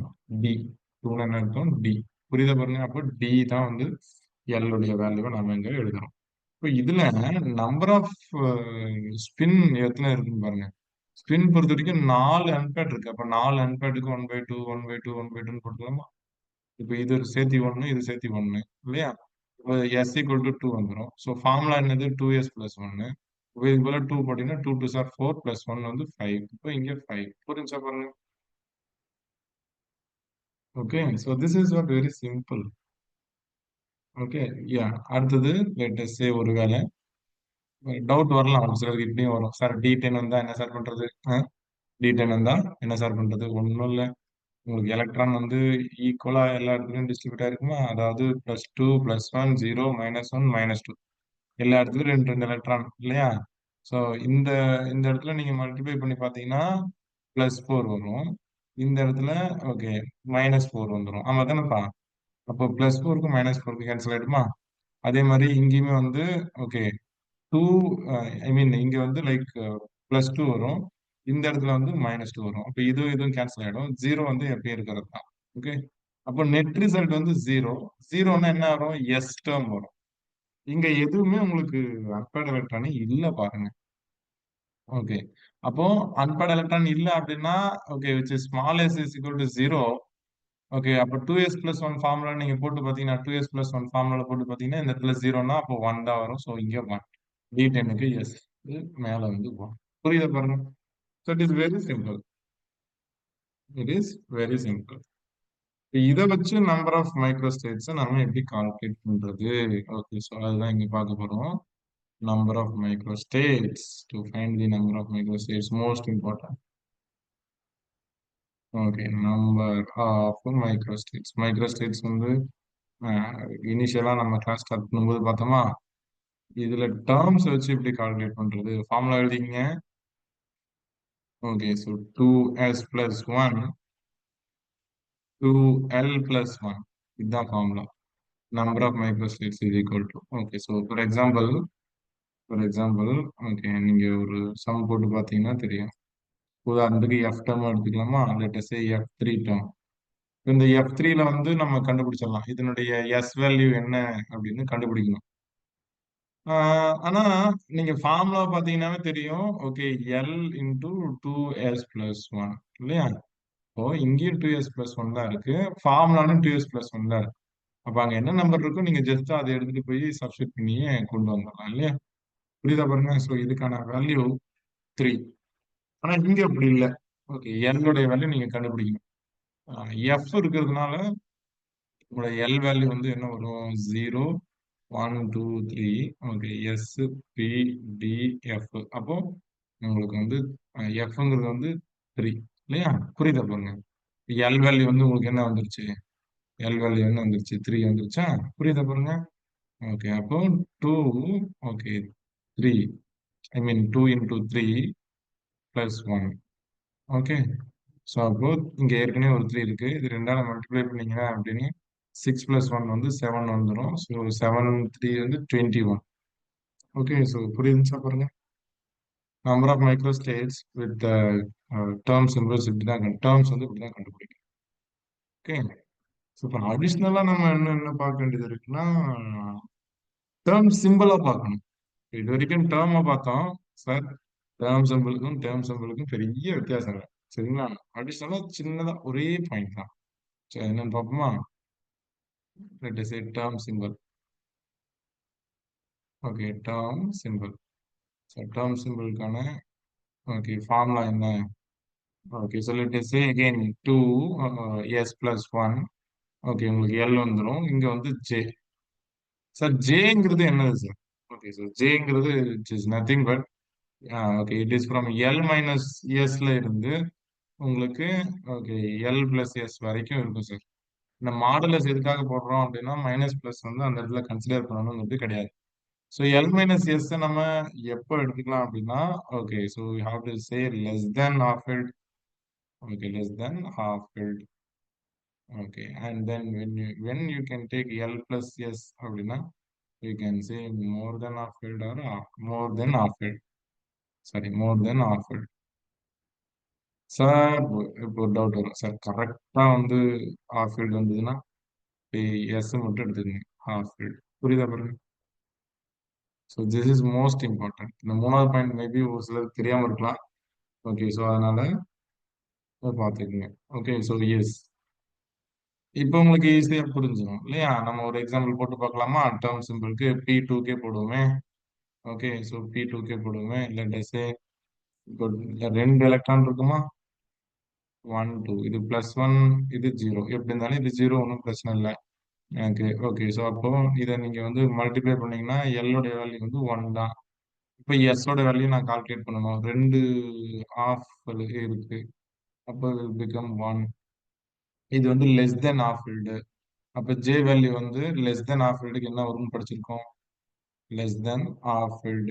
டி. டூனா என்ன அர்த்தம்? டி. புரியுதா பாருங்க? அப்போ டி தான் வந்து எல் உடைய வேல்யூவை நம்ம இங்க எழுதுறோம். இப்போ இதுல நம்பர் ஆஃப் ஸ்பின் எத்தனை இருக்குன்னு பாருங்க. ஸ்பின் பொறுத்த வரைக்கும் நாலு அன்பேட் இருக்கு. அப்ப நாலு அன்பேட்டுக்கு one by two one by two one by டூன்னு போட்டுக்கலாமா? இப்போ இது சேர்த்தி ஒன்னு, இது சேர்த்தி ஒன்னு இல்லையா? இப்போ எஸ் ஈக்குவல் டு டூ வந்துடும். ஸோ ஃபார்முலா என்னது? டூ எஸ் பிளஸ் ஒன்னு. இப்போ இது போல டூ போட்டீங்கன்னா two two sir four plus one வந்து ஃபைவ். இப்போ இங்க ஃபைவ். புரிஞ்சா பாருங்க? Okay, so this is what very simple. Okay, yeah. அடுத்தது லேட்டஸ்ட் ஒரு வேலை டவுட் வரலாம் ஒரு சிலருக்கு. இப்படியும் வரும் சார், டி டென் வந்தா என்ன சார் பண்றது? டி டென் வந்தா என்ன சார் பண்றது? ஒன்றும் இல்லை. உங்களுக்கு எலக்ட்ரான் வந்து ஈக்குவலா எல்லா இடத்துலயும் டிஸ்ட்ரிபியூட் ஆயிருக்குமா? அதாவது plus two plus one zero minus one minus two. எல்லா இடத்துலயும் ரெண்டு ரெண்டு எலக்ட்ரான் இல்லையா? ஸோ இந்த இந்த இடத்துல நீங்க மல்டிப்ளை பண்ணி பார்த்தீங்கன்னா பிளஸ் ஃபோர் வரும். இந்த இடத்துல ஓகே மைனஸ் ஃபோர் வந்துடும். ஆமா தானேப்பா? அப்போ பிளஸ் ஃபோருக்கு மைனஸ் ஃபோருக்கு கேன்சல் ஆயிடுமா? அதே மாதிரி இங்கேயுமே வந்து ஓகே டூ ஐ மீன் இங்க வந்து லைக் பிளஸ் டூ வரும். இந்த இடத்துல வந்து மைனஸ் டூ வரும். அப்போ இதுவும் கேன்சல் ஆயிடும். ஜீரோ வந்து எப்பயும் இருக்கிறது தான். ஓகே, அப்போ நெட் ரிசல்ட் வந்து ஜீரோ. ஜீரோன்னா என்ன வரும்? எஸ் டேர்ம் வரும். இங்க எதுவுமே உங்களுக்கு அன்பேட் எலக்ட்ரானே இல்ல பாருங்க. ஓகே, அப்போ அன்பேட் எலக்ட்ரான் இல்ல அப்படின்னா okay which is small S is equal to zero. Okay, அப்போ two S plus one formula நீங்க போட்டு பாத்தீங்கன்னா two S plus one formula போட்டு பாத்தீங்கன்னா இந்த இடத்துல ஜீரோனா அப்போ ஒன் தான் வரும். ஸோ இங்க ஒன். டி டென்னுக்கு எஸ் மேல வந்து ஒன். புரியுதா பாருங்க? So it is very simple. It is very simple. இதை வச்சு நம்பர் ஆஃப் மைக்ரோ ஸ்டேட்ஸ் நம்ம எப்படி கால்குலேட் பண்றது? ஓகே, ஸோ அதுதான் இங்க பார்க்க போறோம். Number of micro states to find the number of micro states most important. Okay, number of micro states. Microstates வந்து இனிஷியலா நம்ம கிளாஸ் ஸ்டார்ட் பண்ணும்போது பார்த்தோமா? இதுல டேர்ம்ஸ் வச்சு எப்படி கால்குலேட் பண்றது? ஃபார்முலா எழுதிங்க. Okay, so two S plus one two L plus one. இதுதான் formula. Number of microstates is equal to okay. So for example okay நீங்க ஒரு சம் போட்டு பார்த்தீங்கன்னா தெரியும். உதாரணத்துக்கு எஃப் டேர்ம் எடுத்துக்கலாமா? Let us say F three term. இந்த F த்ரீல வந்து நம்ம கண்டுபிடிச்சிடலாம் இதனுடைய எஸ் வேல்யூ என்ன அப்படின்னு கண்டுபிடிக்கணும். ஆனா நீங்க ஃபார்முலா பார்த்தீங்கன்னாவே தெரியும். Okay, l into two S plus one இல்லையா? இப்போ இங்கேயும் 2s+1 தான் இருக்கு. ஃபார்முலாலும் 2s+1 தான் இருக்கு. அப்ப அங்க என்ன நம்பர் இருக்கோ நீங்க ஜஸ்ட் அதை எடுத்துட்டு போய் சப்ஸ்டிட் பண்ணியே கொண்டு வந்துடலாம் இல்லையா? புரியுதா பாருங்க? ஸோ இதுக்கான வேல்யூ 3. ஆனா இங்க அப்படி இல்ல. ஓகே, L உடைய வேல்யூ நீங்க கண்டுபிடிக்கணும். F இருக்கிறதுனால உங்களோட L வேல்யூ வந்து என்ன வரும்? 0, 1, 2, 3. Okay, S, P, D, F. அப்போ உங்களுக்கு வந்து Fங்கிறது வந்து 3 இல்லையா? புரியுதா பாருங்க? L வேல்யூ வந்து உங்களுக்கு என்ன வந்துருச்சு? L வேல்யூ என்ன வந்துருச்சு? 3 வந்துருச்சா? புரியுதா பாருங்க? ஓகே, அப்போ 2, ஓகே, 3. ஐ மீன் 2 into 3 plus 1. ஓகே. ஸோ அப்போ இங்க ஏற்கனவே ஒரு 3 இருக்கு. இது 2ஆல மல்டிப்ளை பண்ணீங்க அப்படின்னு 6 plus 1 வந்து 7 வந்துரும். ஸோ 7, 3 வந்து 21. ஓகே. ஸோ புரியுதுச்சா பாருங்க? Number of micro states with term symbols terms வந்து இப்படிதான் கண்டுபிடிக்கும். ஓகே. ஸோ இப்போ அடிஷ்னலா நம்ம என்ன பார்க்க வேண்டியது இருக்குன்னா, டேர்ம் சிம்பிளா பார்க்கணும். இது வரைக்கும் டேர்மை பார்த்தோம் சார். டேர்ம் சிம்பிளுக்கும் பெரிய வித்தியாசம் இல்லை. சரிங்களா? அடிஷ்னலா சின்னதா ஒரே பாயிண்ட் தான். சரி, என்னன்னு பார்ப்போமா? Let us say term symbol. Okay, term symbol. So term சிம்பிளுக்கான ஓகே ஃபார்முலா என்ன? Okay, so let us say again 2 s plus 1. Okay, உங்களுக்கு L வந்துரும். இங்க வந்து J. சார் ஜேங்கிறது என்னது சார்? ஓகே, ஸோ ஜேங்கிறது it is nothing but okay it is from L minus எஸ்ல இருந்து உங்களுக்கு ஓகே L பிளஸ் எஸ் வரைக்கும் இருக்கும் சார். இந்த மாடுலஸ் எதுக்காக போடுறோம் அப்படின்னா மைனஸ் பிளஸ் வந்து அந்த இடத்துல கன்சிடர் பண்ணணுங்கிறது கிடையாது. ஸோ எல் மைனஸ் எஸ் நம்ம எப்போ எடுத்துக்கலாம் அப்படின்னா okay so you have to say less than half filled. Okay, less than half filled. Okay, and then when you can take L plus S அப்படின்னா you can say more than half filled or more than half filled. Sorry, more than half filled. Sir இப்போ ஒரு doubt வரும் sir, கரெக்டா வந்து half filled வந்ததுன்னா S மட்டும் எடுத்துக்கங்க, half filled. புரியுதா பாருங்க? So this is most important. இந்த மூணாவது பாயிண்ட் மேபி ஒரு சிலருக்கு தெரியாம இருக்கலாம். ஓகே, ஸோ அதனால பார்த்துக்குங்க. ஓகே, ஸோ எஸ் இப்போ உங்களுக்கு ஈஸியா புரிஞ்சிடும் இல்லையா? நம்ம ஒரு எக்ஸாம்பிள் போட்டு பார்க்கலாமா? டேர்ம் சிம்பிளுக்கு P2K போடுவோமே. ஓகே, ஸோ P2K போடுவோமே. இல்ல இப்போ 2 எலக்ட்ரான் இருக்குமா? 1, 2. இது +1, இது 0. எப்படி இருந்தாலும் இது 0, ஒன்றும் பிரச்சனை இல்லை எனக்கு. ஓகே, ஸோ அப்போ இதை நீங்க வந்து மல்டிப்ளை பண்ணீங்கன்னா எல்லோட வேல்யூ வந்து 1 தான். இப்போ எஸ்ஸோட வேல்யூ நான் கால்குலேட் பண்ணணும். 2 ஆஃப் இருக்கு. அப்போ பிகம் 1. இது வந்து லெஸ் தென் half filled. அப்ப J வேல்யூ வந்து லெஸ் தென் half filled என்ன வரும்னு படிச்சிருக்கோம். Less than half filled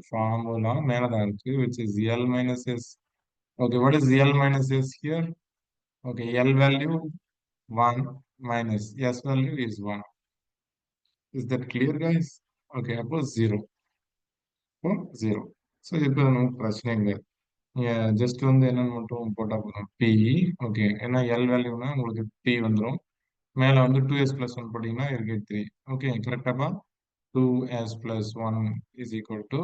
formula மேலதான் இருக்கு, which is L minus S. Okay, what is L minus S here? Okay, L value 1 minus S value is 1. Is that clear, guys? Okay, அப்போ 0. அப்போ 0. So இப்போ நமக்கு பிரச்சனை இல்லை. ஜஸ்ட் வந்து என்னன்னு மட்டும் போட்டா போதும். P. ஓகே, ஏன்னா L வேல்யூனா உங்களுக்கு P வந்துடும். மேல வந்து 2s plus 1 போட்டீங்கன்னா you get 3. ஓகே, கரெக்டாப்பா? 2s plus 1 is equal to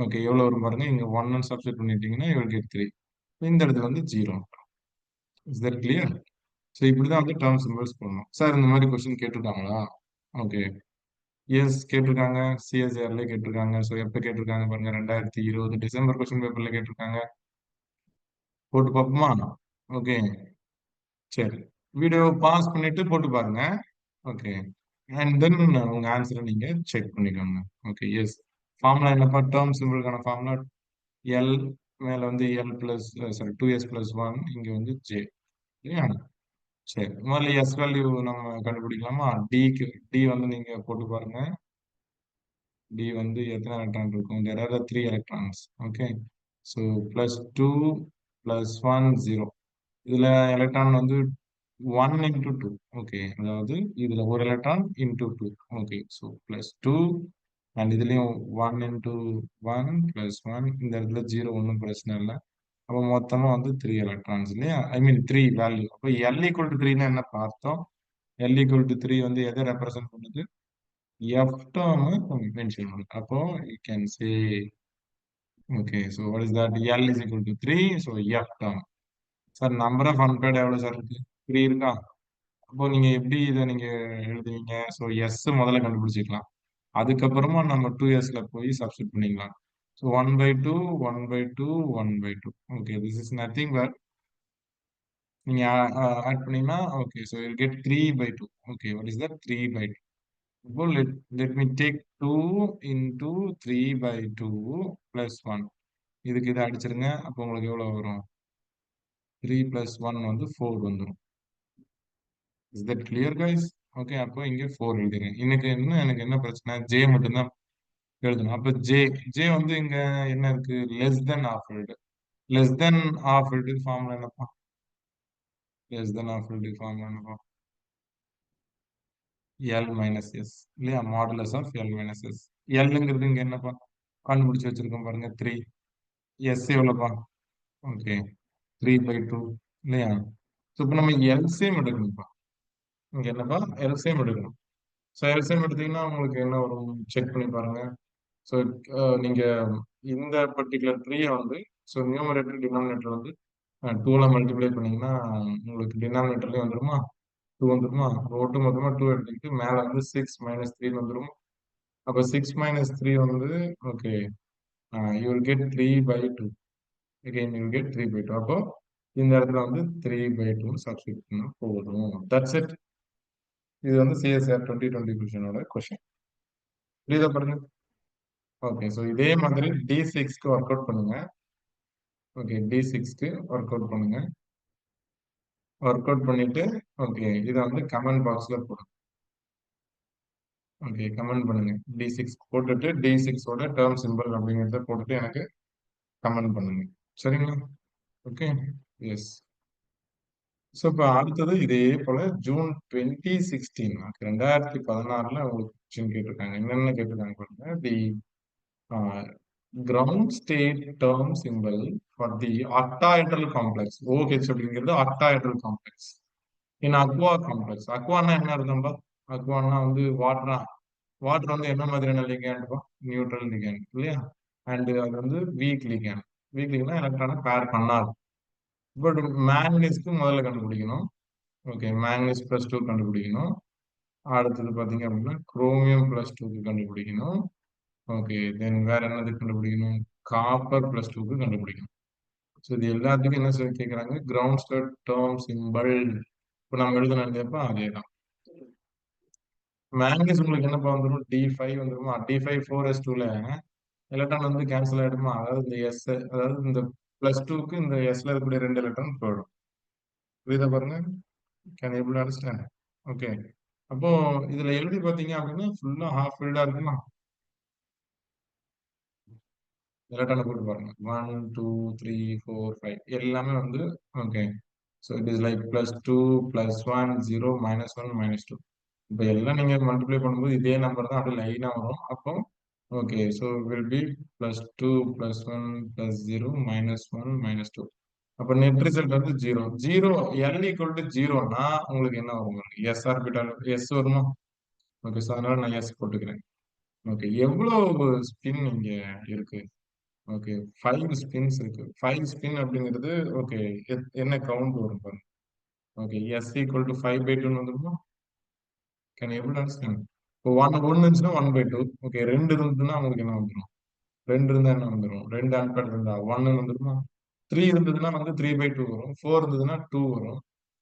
okay எவ்வளவு வரும் பாருங்க. இங்க 1 சப்ஸ்டிட் பண்ணிட்டீங்கன்னா you will get 3. இந்த இடத்துல வந்து 0. Is that clear? ஸோ இப்படிதான் வந்து டேர்ம் சிம்பிள்ஸ் போடணும். சார் இந்த மாதிரி கொஸ்டின் கேட்டிருக்காங்களா? ஓகே, எஸ் கேட்டிருக்காங்க. சிஎஸ்ஆர்ல கேட்டிருக்காங்க. ஸோ எப்போ கேட்டிருக்காங்க பாருங்க, 2020 டிசம்பர் கொஸ்டின் பேப்பர்ல கேட்டிருக்காங்க. போட்டு பார்ப்போமா? ஓகே, சரி, வீடியோ பாஸ் பண்ணிட்டு போட்டு பாருங்க. ஓகே, அண்ட் தென் உங்க ஆன்சரை நீங்க செக் பண்ணிக்கோங்க. Okay, yes. ஃபார்முலா என்னப்பா? டேர்ம் சிம்பிளுக்கான ஃபார்முலா எல், மேல வந்து L plus sorry 2s plus 1, இங்க வந்து ஜே இல்லையா? சரி, முதல்ல எஸ் வேல்யூ நம்ம கண்டுபிடிக்கலாமா? டி வந்து நீங்க போட்டு பாருங்க. டி வந்து எத்தனை எலக்ட்ரான் இருக்கும்? there are 3 electrons. Okay, so +2 +1 0. இதுல எலக்ட்ரான் வந்து 1 into 2. ஓகே, அதாவது இதுல ஒரு electron into 2. Okay, so +2 and இதுலயும் 1 into 1 +1. இந்த இடத்துல 0, ஒன்றும் பிரச்சனை இல்லை. அப்போ மொத்தமா வந்து 3 எலக்ட்ரான்ஸ் இல்லையா? ஐ மீன் 3 வேல்யூ. அப்போ L equal to 3ன்னா என்ன பார்த்தோம்? L equal to 3 வந்து எதை ரெப்ரசென்ட் பண்ணுது? F term மென்ஷன் பண்ணுது. அப்போ you can say okay, so what is that? L is equal to 3, so F term. Sir number of unpaired எவ்வளவு சார் இருக்கு? 3 இருக்கா? அப்போ நீங்க எப்படி இதை நீங்க எழுதுவீங்க? ஸோ எஸ் முதல்ல கண்டுபிடிச்சிக்கலாம். அதுக்கப்புறமா நம்ம 2sல போய் சப்ஸ்டிட் பண்ணிக்கலாம். So 1/2 1/2 1/2. Okay, this is nothing but நீங்க ஆட் பண்ணீங்கன்னா okay, so you get 3/2. Okay, what is that? 3/2. இப்போ let me take 2 into 3/2 plus 1. இதுக்கு இதை அடிச்சிருங்க. அப்போ உங்களுக்கு எவ்வளவு வரும்? 3 plus 1 வந்து 4 வந்துரும். Is that clear guys? Okay, அப்போ இங்க 4 எழுதுறேன். எனக்கு என்ன பிரச்சனை? ஜே மட்டும்தான் எழுதணும். அப்ப ஜே ஜே வந்து இங்க என்ன இருக்கு? Less than half filled. Less than half filled formula என்னப்பா? Less than half filled formula என்னப்பா? எல் மைனஸ் எஸ் இல்லையா? Modulus of L minus S. எல்ங்கிறது இங்க என்னப்பா கண்டுபிடிச்சு வச்சிருக்கோம் பாருங்க, 3. எஸ் எவ்வளோப்பா? ஓகே, 3/2 இல்லையா? ஸோ இப்போ நம்ம எல்சிஎம் எடுக்கணும்ப்பா. இங்க என்னப்பா? எல்சிஎம் எடுக்கணும். ஸோ எல்சிஎம் எடுத்தீங்கன்னா உங்களுக்கு என்ன வரும்? செக் பண்ணி பாருங்க. ஸோ நீங்க இந்த பர்டிகுலர் த்ரீயை வந்து ஸோ நியூமரேட்டர் டினாமினேட்டர் வந்து 2ல மல்டிப்ளை பண்ணீங்கன்னா உங்களுக்கு டினாமினேட்டர்லேயே வந்துருமா? 2 வந்துருமா? ஒட்டு மொத்தமா 2 எடுத்துக்கிட்டு மேலே வந்து 6 மைனஸ் 3 வந்துரும். அப்போ 6 மைனஸ் 3 வந்து okay, you will get 3/2. again you will get 3/2. அப்போ இந்த இடத்துல வந்து 3/2 சப்ஸ்டிட் பண்ணா போதும். That's it. இது வந்து சிஎஸ்ஆர் 2020 கொஸ்டினோட கொஸ்டின். புரியுதா பாருங்க? ஓகே, ஸோ இதே மாதிரி D6க்கு ஒர்க் அவுட் பண்ணுங்க. ஓகே, D6க்கு ஒர்க் அவுட் பண்ணுங்க. ஒர்க் அவுட் பண்ணிட்டு ஓகே, இதை வந்து கமெண்ட் பாக்ஸ்ல போடுங்க. ஓகே, கமெண்ட் பண்ணுங்க. D6 போட்டுட்டு D6 ஓட டேர்ம் சிம்பிள் அப்படிங்கிறத போட்டுட்டு எனக்கு கமெண்ட் பண்ணுங்க. சரிங்களா? Okay, S. ஸோ இப்போ அடுத்தது இதே போல ஜூன் 2016 2016ல உங்களுக்கு கொஸ்டின் கேட்டிருக்காங்க. என்னென்ன கேட்டிருக்காங்க பாருங்க. The ground state term symbol for the octahedral complex. OH அப்படிங்கிறது octahedral complex in aqua complex. அக்வானா என்ன அர்த்தம்பா? அக்வானா வந்து வாட்டரா? வாட்டர் வந்து என்ன மாதிரியான லிகேண்ட்பா? நியூட்ரல் லிகேண்ட் இல்லையா? அண்ட் அது வந்து வீக் லிகேண்ட். வீக் லிகேண்ட்னா எலக்ட்ரானை பேர் பண்ணாது. பட் மேக்னீஸ்க்கு முதல்ல கண்டுபிடிக்கணும். ஓகே, மேக்னீஸ் +2 கண்டுபிடிக்கணும். அடுத்தது பாத்தீங்க அப்படின்னா குரோமியம் +2க்கு கண்டுபிடிக்கணும். ஓகே, தென் வேற என்னது கண்டுபிடிக்கணும்? காப்பர் +2க்கு கண்டுபிடிக்கணும். ஸோ இது எல்லாத்துக்கும் என்ன சொல்லி கேட்குறாங்க? Ground state term simple. இப்போ நம்ம எழுதணும் இல்லையாப்பா? அதே தான். மேக்னீஸ் உங்களுக்கு என்னப்பா வந்துடும்? D5 வந்துருமா? D5 4s2ல எலக்ட்ரான் வந்து கேன்சல் ஆயிடுமா? அதாவது இந்த எஸ், அதாவது இந்த +2க்கு இந்த எஸ்ல இருக்கக்கூடிய 2 எலக்ட்ரான் போயிடும். புரியுதா பாருங்க? Can able understand? ஓகே, அப்போ இதுல எழுதி பாத்தீங்க அப்படின்னா ஃபுல்லா ஹாஃப் ஃபில்டா இருக்குமா? எலக்ட்ரானை போட்டு பாருங்க. 1 2 3 4 5 எல்லாமே வந்து okay. So it is like +2 +1 0 -1 -2. இப்போ எல்லாம் நீங்க மல்டிப்ளை பண்ணும்போது இதே நம்பர் தான் அப்படியே லைனா வரும். அப்போ ஓகே, ஸோ வில் பி +2 +1 +0 -1 -2. அப்போ நெட் ரிசல்ட் வந்து 0 0. L = 0னா உங்களுக்கு என்ன வரும்? எஸ் ஆர்பிட்டால் எஸ் வருமா? ஓகே, ஸோ அதனால நான் எஸ் போட்டுக்கிறேன். ஓகே, எவ்வளவு ஸ்பின் இங்க இருக்கு? ஓகே, 5 ஸ்பின்ஸ் இருக்கு. 5 ஸ்பின் அப்படிங்கிறது ஓகே, என்ன கவுண்ட் வரும் பாருங்க. ஓகே, எஸ் = 5/2 வந்துருமா? Can you able understand? இப்போ 1 இருந்துச்சுன்னா 1/2. ஓகே, 2 இருந்ததுன்னா உங்களுக்கு என்ன வந்துடும்? 2 இருந்தா என்ன வந்துடும்? 2 ஆம்பேர் இருந்தா 1 வந்துருமா? 3 இருந்ததுன்னா வந்து 3/2 வரும். 4 இருந்ததுன்னா 2 வரும்.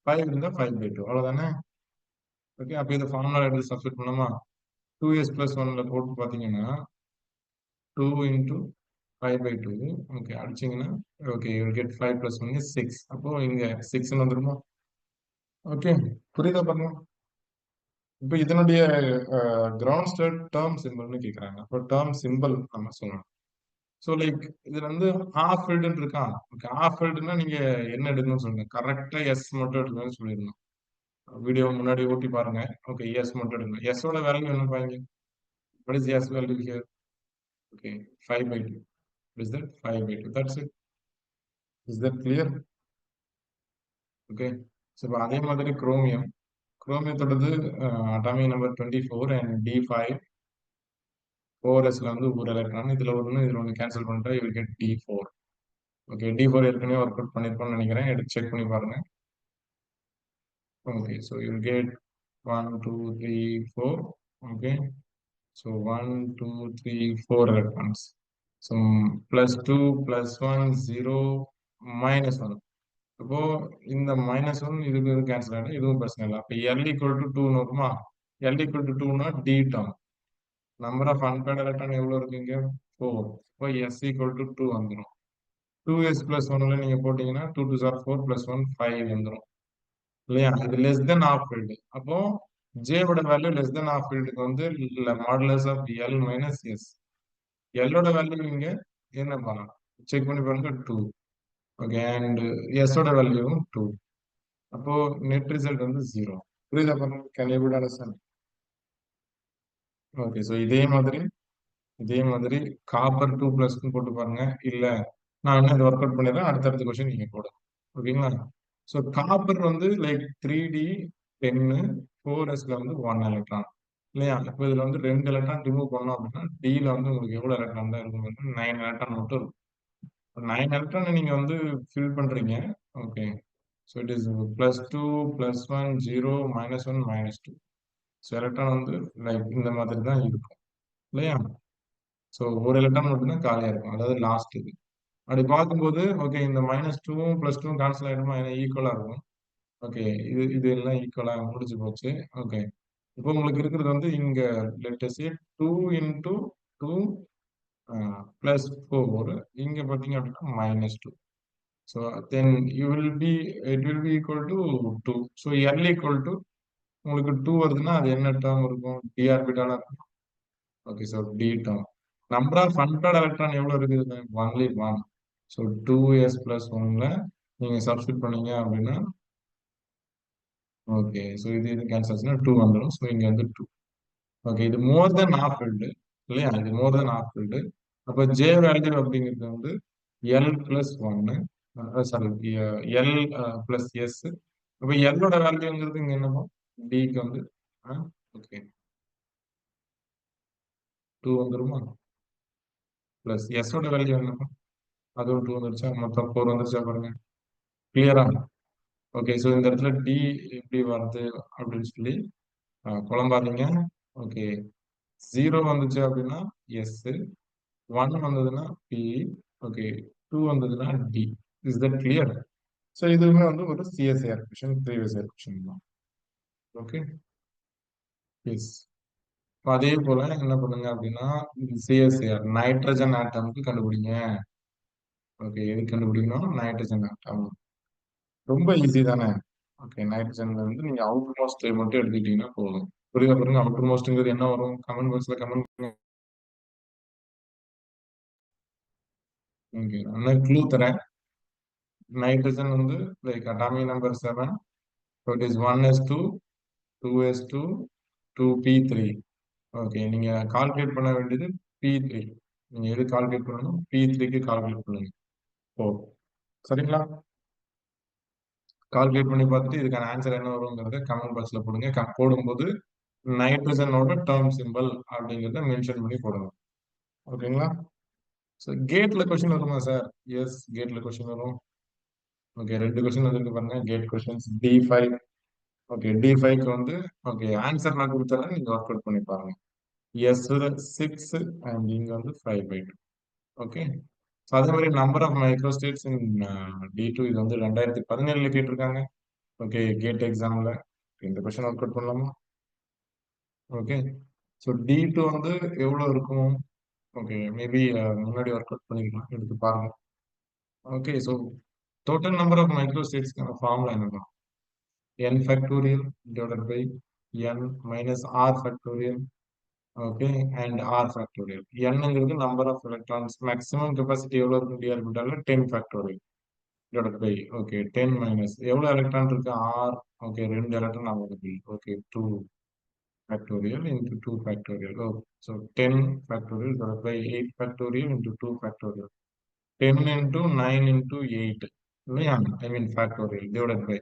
5 இருந்தா 5/2. அவ்வளவுதானே? ஓகே, அப்ப இந்த ஃபார்முலா எடுத்து சப்ஸ்டிட் பண்ணலாமா? 2s + 1ல போட்டு பாத்தீங்கன்னா 2 into 5/2. ஓகே, அடிச்சீங்கன்னா okay, you will get 5 + 1 is 6. அப்போ இங்க 6 வந்துருமா? ஓகே, புரியுதா பாருங்க? இப்போ இதனுடைய கிரவுண்ட் ஸ்டேட் டேர்ம் சிம்பிள்னு கேக்குறாங்க. அப்போ டேர்ம் சிம்பிள் நம்ம சொல்லணும். ஸோ லைக் இதுல வந்து ஹாஃப் ஃபில்டுன்னு இருக்கா? ஓகே, ஹாஃப் ஃபில்டுன்னா நீங்க என்ன எடுக்கணும்னு சொல்லுங்க. கரெக்டா எஸ் மட்டும் எடுக்கணும்னு சொல்லிடணும். வீடியோ முன்னாடி ஓட்டி பாருங்க. ஓகே, எஸ் மட்டும் எடுங்க. எஸ் ஓட வேல்யூ என்ன பாருங்க? What is s value here? Okay, 5/2. What is that? 5/2. That's it. Is that clear? Okay, so இப்போ அதே மாதிரி குரோமியம். குரோமியத்தோடது அட்டாமிக் நம்பர் 24 அண்ட் D5. 4sல வந்து ஒரு எலக்ட்ரான். இதுல ஒன்று கேன்சல் பண்ணிட்டா you will get D4. Okay, D4 ஏற்கனவே ஒர்க் அவுட் பண்ணியிருக்கோம்னு நினைக்கிறேன். எடுத்து செக் பண்ணி பாருங்க. Okay, so you get 1 2 3 4. Okay, so 1 2 3 4 electrons. So +2 +1 0 -1. அப்போ இந்த -1 இதுக்கு இது கேன்சல் ஆகிடும், இதுவும் பிரச்சனை இல்லை. அப்போ L ஈக்குவல் டு 2 வருமா? L ஈக்குவல் டு 2னா D term. Number of unpaired electron எவ்வளோ இருக்கு இங்க? 4. இப்போ S ஈக்குவல் டு 2 வந்துடும். 2s + 1ல நீங்க போட்டீங்கன்னா 2 2s are 4 +1 5 வந்துடும் இல்லையா? இது லெஸ் தென் ஆஃப் ஃபீல்டு. அப்போ ஜேவோட வேல்யூ லெஸ் தென் ஆஃப் ஃபீல்டுக்கு வந்து modulus of L minus S. எல்லோட வேல்யூ இங்க என்ன பண்ணலாம்? செக் பண்ணி பாருங்க, 2. ஓகே, அண்ட் எஸோட வேல்யூவும் 2. அப்போ நெட் ரிசல்ட் வந்து 0. புரியுதா பாருங்க? Can you understand? Okay, so இதே மாதிரி காப்பர் 2+ போட்டு பாருங்க. இல்ல நான் இன்னும் இது ஒர்க் அவுட் பண்ணிடுறேன், அடுத்தடுத்த கொஸ்டின் நீங்க போடுங்க. ஓகேங்களா? ஸோ காப்பர் வந்து லைக் 3D 10 4sல வந்து 1 எலக்ட்ரான் இல்லையா? இப்போ இதுல வந்து 2 எலக்ட்ரான் ரிமூவ் பண்ணோம் அப்படின்னா டில வந்து உங்களுக்கு எவ்வளவு எலக்ட்ரான் தான் இருக்கும்? 9 எலக்ட்ரான் மட்டும் இருக்கும். 9 எலக்ட்ரான் நீங்க வந்து ஃபில் பண்றீங்க. Okay, so it is +2 +1 0 -1 -2. So electron வந்து லைக் இந்த மாதிரி தான் இருக்கும் இல்லையா? ஸோ ஒரு எலக்ட்ரான் மட்டும்தான் காலியா இருக்கும், அதாவது லாஸ்ட் இது. அப்படி பார்க்கும்போது ஓகே, இந்த -2வும் +2வும் கேன்சல் ஆயிடுமா? ஏன்னா ஈக்குவலா இருக்கும். ஓகே, இது எல்லாம் ஈக்குவலா முடிஞ்சு போச்சு. ஓகே, இப்போ உங்களுக்கு இருக்கிறது வந்து இங்க லெட் அஸ் சே 2 × 2 +4. இங்க பார்த்தீங்க அப்படின்னா -2. So then it will be equal to 2. So L equal to உங்களுக்கு 2 வருதுன்னா அது என்ன டேர்ம் இருக்கும்? டி ஆர்பிட்டாலா இருக்கும். Okay, so d term. Number of unpaired electron எவ்வளவு இருக்குது? ஒன்லி 1. ஸோ 2s + 1ல நீங்க சப்ஸ்டிட் பண்ணீங்க அப்படின்னா ஓகே, ஸோ இது கேன்சல் ஆச்சுன்னா 2 வந்துடும். ஸோ இங்க வந்து 2. ஓகே, இது மோர் தென் ஆஃப் ஃபீல்டு இல்லையா? இது மோர் தென் ஆஃப் ஃபீல்டு. அப்போ ஜே வேல்யூ அப்படிங்கிறது வந்து L + 1, சாரி L + S. அப்போ எல்லோட வேல்யூங்கிறது இங்க என்னமோ டிக்கு வந்து ஓகே 2 வந்துருமா? ப்ளஸ் எஸோட வேல்யூ என்னமோ அதுவும் 2 வந்துருச்சா? மொத்தம் 4 வந்துருச்சா பாருங்க. கிளியரா? ஓகே, ஸோ இந்த இடத்துல டி எப்படி வருது அப்படின்னு சொல்லி குழம்பாதீங்க. ஓகே, 0 வந்துச்சு அப்படின்னா எஸ், 1 வந்ததுன்னா பி, ஓகே 2 வந்ததுன்னா D. Is that clear? So இதுவுமே வந்து ஒரு CSIR question, previous year question தான். Okay, yes. அதே போல என்ன பண்ணுங்க அப்படின்னா சிஎஸ்ஏஆர் நைட்ரஜன் ஆட்டம்க்கு கண்டுபிடிங்க. ஓகே, எது கண்டுபிடிக்கணும்? Nitrogen atom. ரொம்ப ஈஸி தானே? ஓகே, நைட்ரஜன்ல இருந்து நீங்க அவுட்டர் மோஸ்ட் மட்டும் எடுத்துக்கிட்டீங்கன்னா போதும். புரியுதா பாருங்க? அவுட்டர் மோஸ்ட்ங்கிறது என்ன வரும்? கமெண்ட் பாக்ஸ்ல கமெண்ட் பண்ணுங்க. ஓகே, நான் க்ளூ தரேன். நைட்ரஜன் வந்து like atomic number 7. So it is 1s2 2s2 2p3. Okay, நீங்க கால்குலேட் பண்ண வேண்டியது p3. நீங்க எது கால்குலேட் பண்ணணும்? p3க்கு கால்குலேட் பண்ணுங்க. ஓ, சரிங்களா? கால்குலேட் பண்ணி பார்த்துட்டு இதுக்கான ஆன்சர் என்ன வருங்கிறத கமெண்ட் பாக்ஸ்ல போடுங்க. போடும்போது நைட்ரஜனோட டேர்ம் சிம்பல் அப்படிங்கிறத மென்ஷன் பண்ணி போடுங்க. ஓகேங்களா? ஸோ கேட்ல கொஸ்டின் வருமா சார்? எஸ், கேட்ல கொஸ்டின் வரும். ஓகே, 2 கொஸ்டின் வந்துருக்கு பாருங்க, கேட் கொஸ்டின்ஸ். D5. ஓகே, D5க்கு வந்து ஓகே ஆன்சர் நான் கொடுத்துறேன், நீங்க ஒர்க் அவுட் பண்ணி பாருங்க. எஸ் 6 அண்ட் இங்க வந்து 5/2. ஓகே, ஸோ அதே மாதிரி நம்பர் ஆஃப் மைக்ரோஸ்டேட்ஸ் இன் D2 இது வந்து 2017ல கேட்டிருக்காங்க. ஓகே, கேட் எக்ஸாம்ல இந்த கொஸ்டின் ஒர்க் அவுட் பண்ணலாமா? ஓகே, ஸோ D2 வந்து எவ்வளவு இருக்கும்? ஓகே, மேபி முன்னாடி ஒர்க் அவுட் பண்ணிக்கலாம், எடுத்து பாருங்க. Okay, so total number of மைக்ரோஸ்டேட்ஸ்க்கான ஃபார்முலா என்னன்னா n factorial divided by n minus r factorial. Okay, and r factorial. nங்கிறது number of electrons, maximum capacity எவ்வளவு இருக்கும் d ஆர்பிட்டால்ல? 10 factorial divided by okay 10 minus எவ்வளவு எலக்ட்ரான் இருக்கு? r. ஓகே, 2 எலக்ட்ரான் available. Okay, 2 factorial into 2 factorial. Oh, so 10 factorial divided by 8 factorial into 2 factorial. 10 into 9 into 8 இல்லையா? ஐ மீன் factorial divided by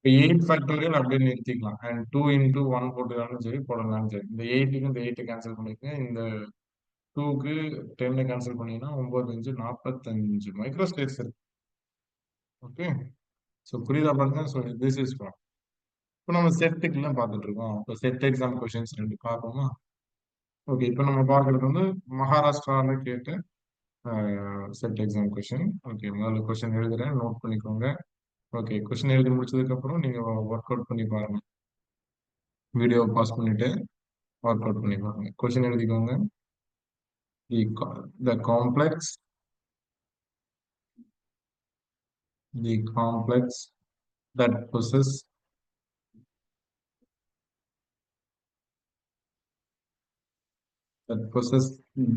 இப்போ 8 factorial அப்படியே நிறுத்திக்கலாம். And 2 × 1 போட்டுக்கலாம் சரி, போடலாம் சரி. இந்த 8க்கு இந்த 8 கேன்சல் பண்ணிக்கங்க. இந்த 2க்கு 10 கேன்சல் பண்ணீங்கன்னா 9 5 45 மைக்ரோ ஸ்டேட்ஸ் இருக்கு. ஓகே, ஸோ புரியுதா பாருங்க. ஸோ திஸ் இஸ் ஃபார் இப்போ நம்ம செட்டுக்குலாம் பார்த்துட்டு இருக்கோம். இப்போ செட் எக்ஸாம் கொஷின்ஸ் 2 பார்ப்போமா? ஓகே, இப்போ நம்ம பார்க்கறது வந்து மகாராஷ்டிராவில் கேட்ட செட் எக்ஸாம் கொஷின். ஓகே, முதல்ல கொஷின் எழுதுறேன், நோட் பண்ணிக்கோங்க. ஓகே, கொஷின் எழுதி முடிச்சதுக்கு அப்புறம் நீங்க ஒர்க் அவுட் பண்ணி பாருங்க. வீடியோ பாஸ் பண்ணிட்டு ஒர்க் அவுட் பண்ணி பாருங்க. கொஷின் எழுதிக்கோங்க. The complex the complex that possess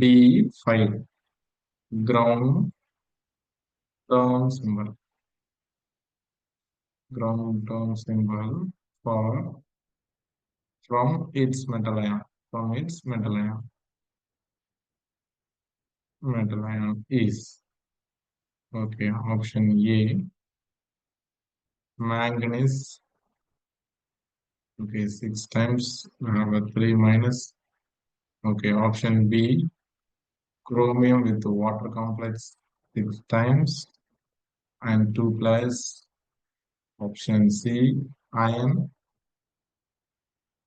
D5 ground term symbol for from its metal ion is, okay, option A manganese. Okay, 6 times, we have a 3 minus. Okay, option B chromium with the water complex 6 times and 2 plus. Option C iron.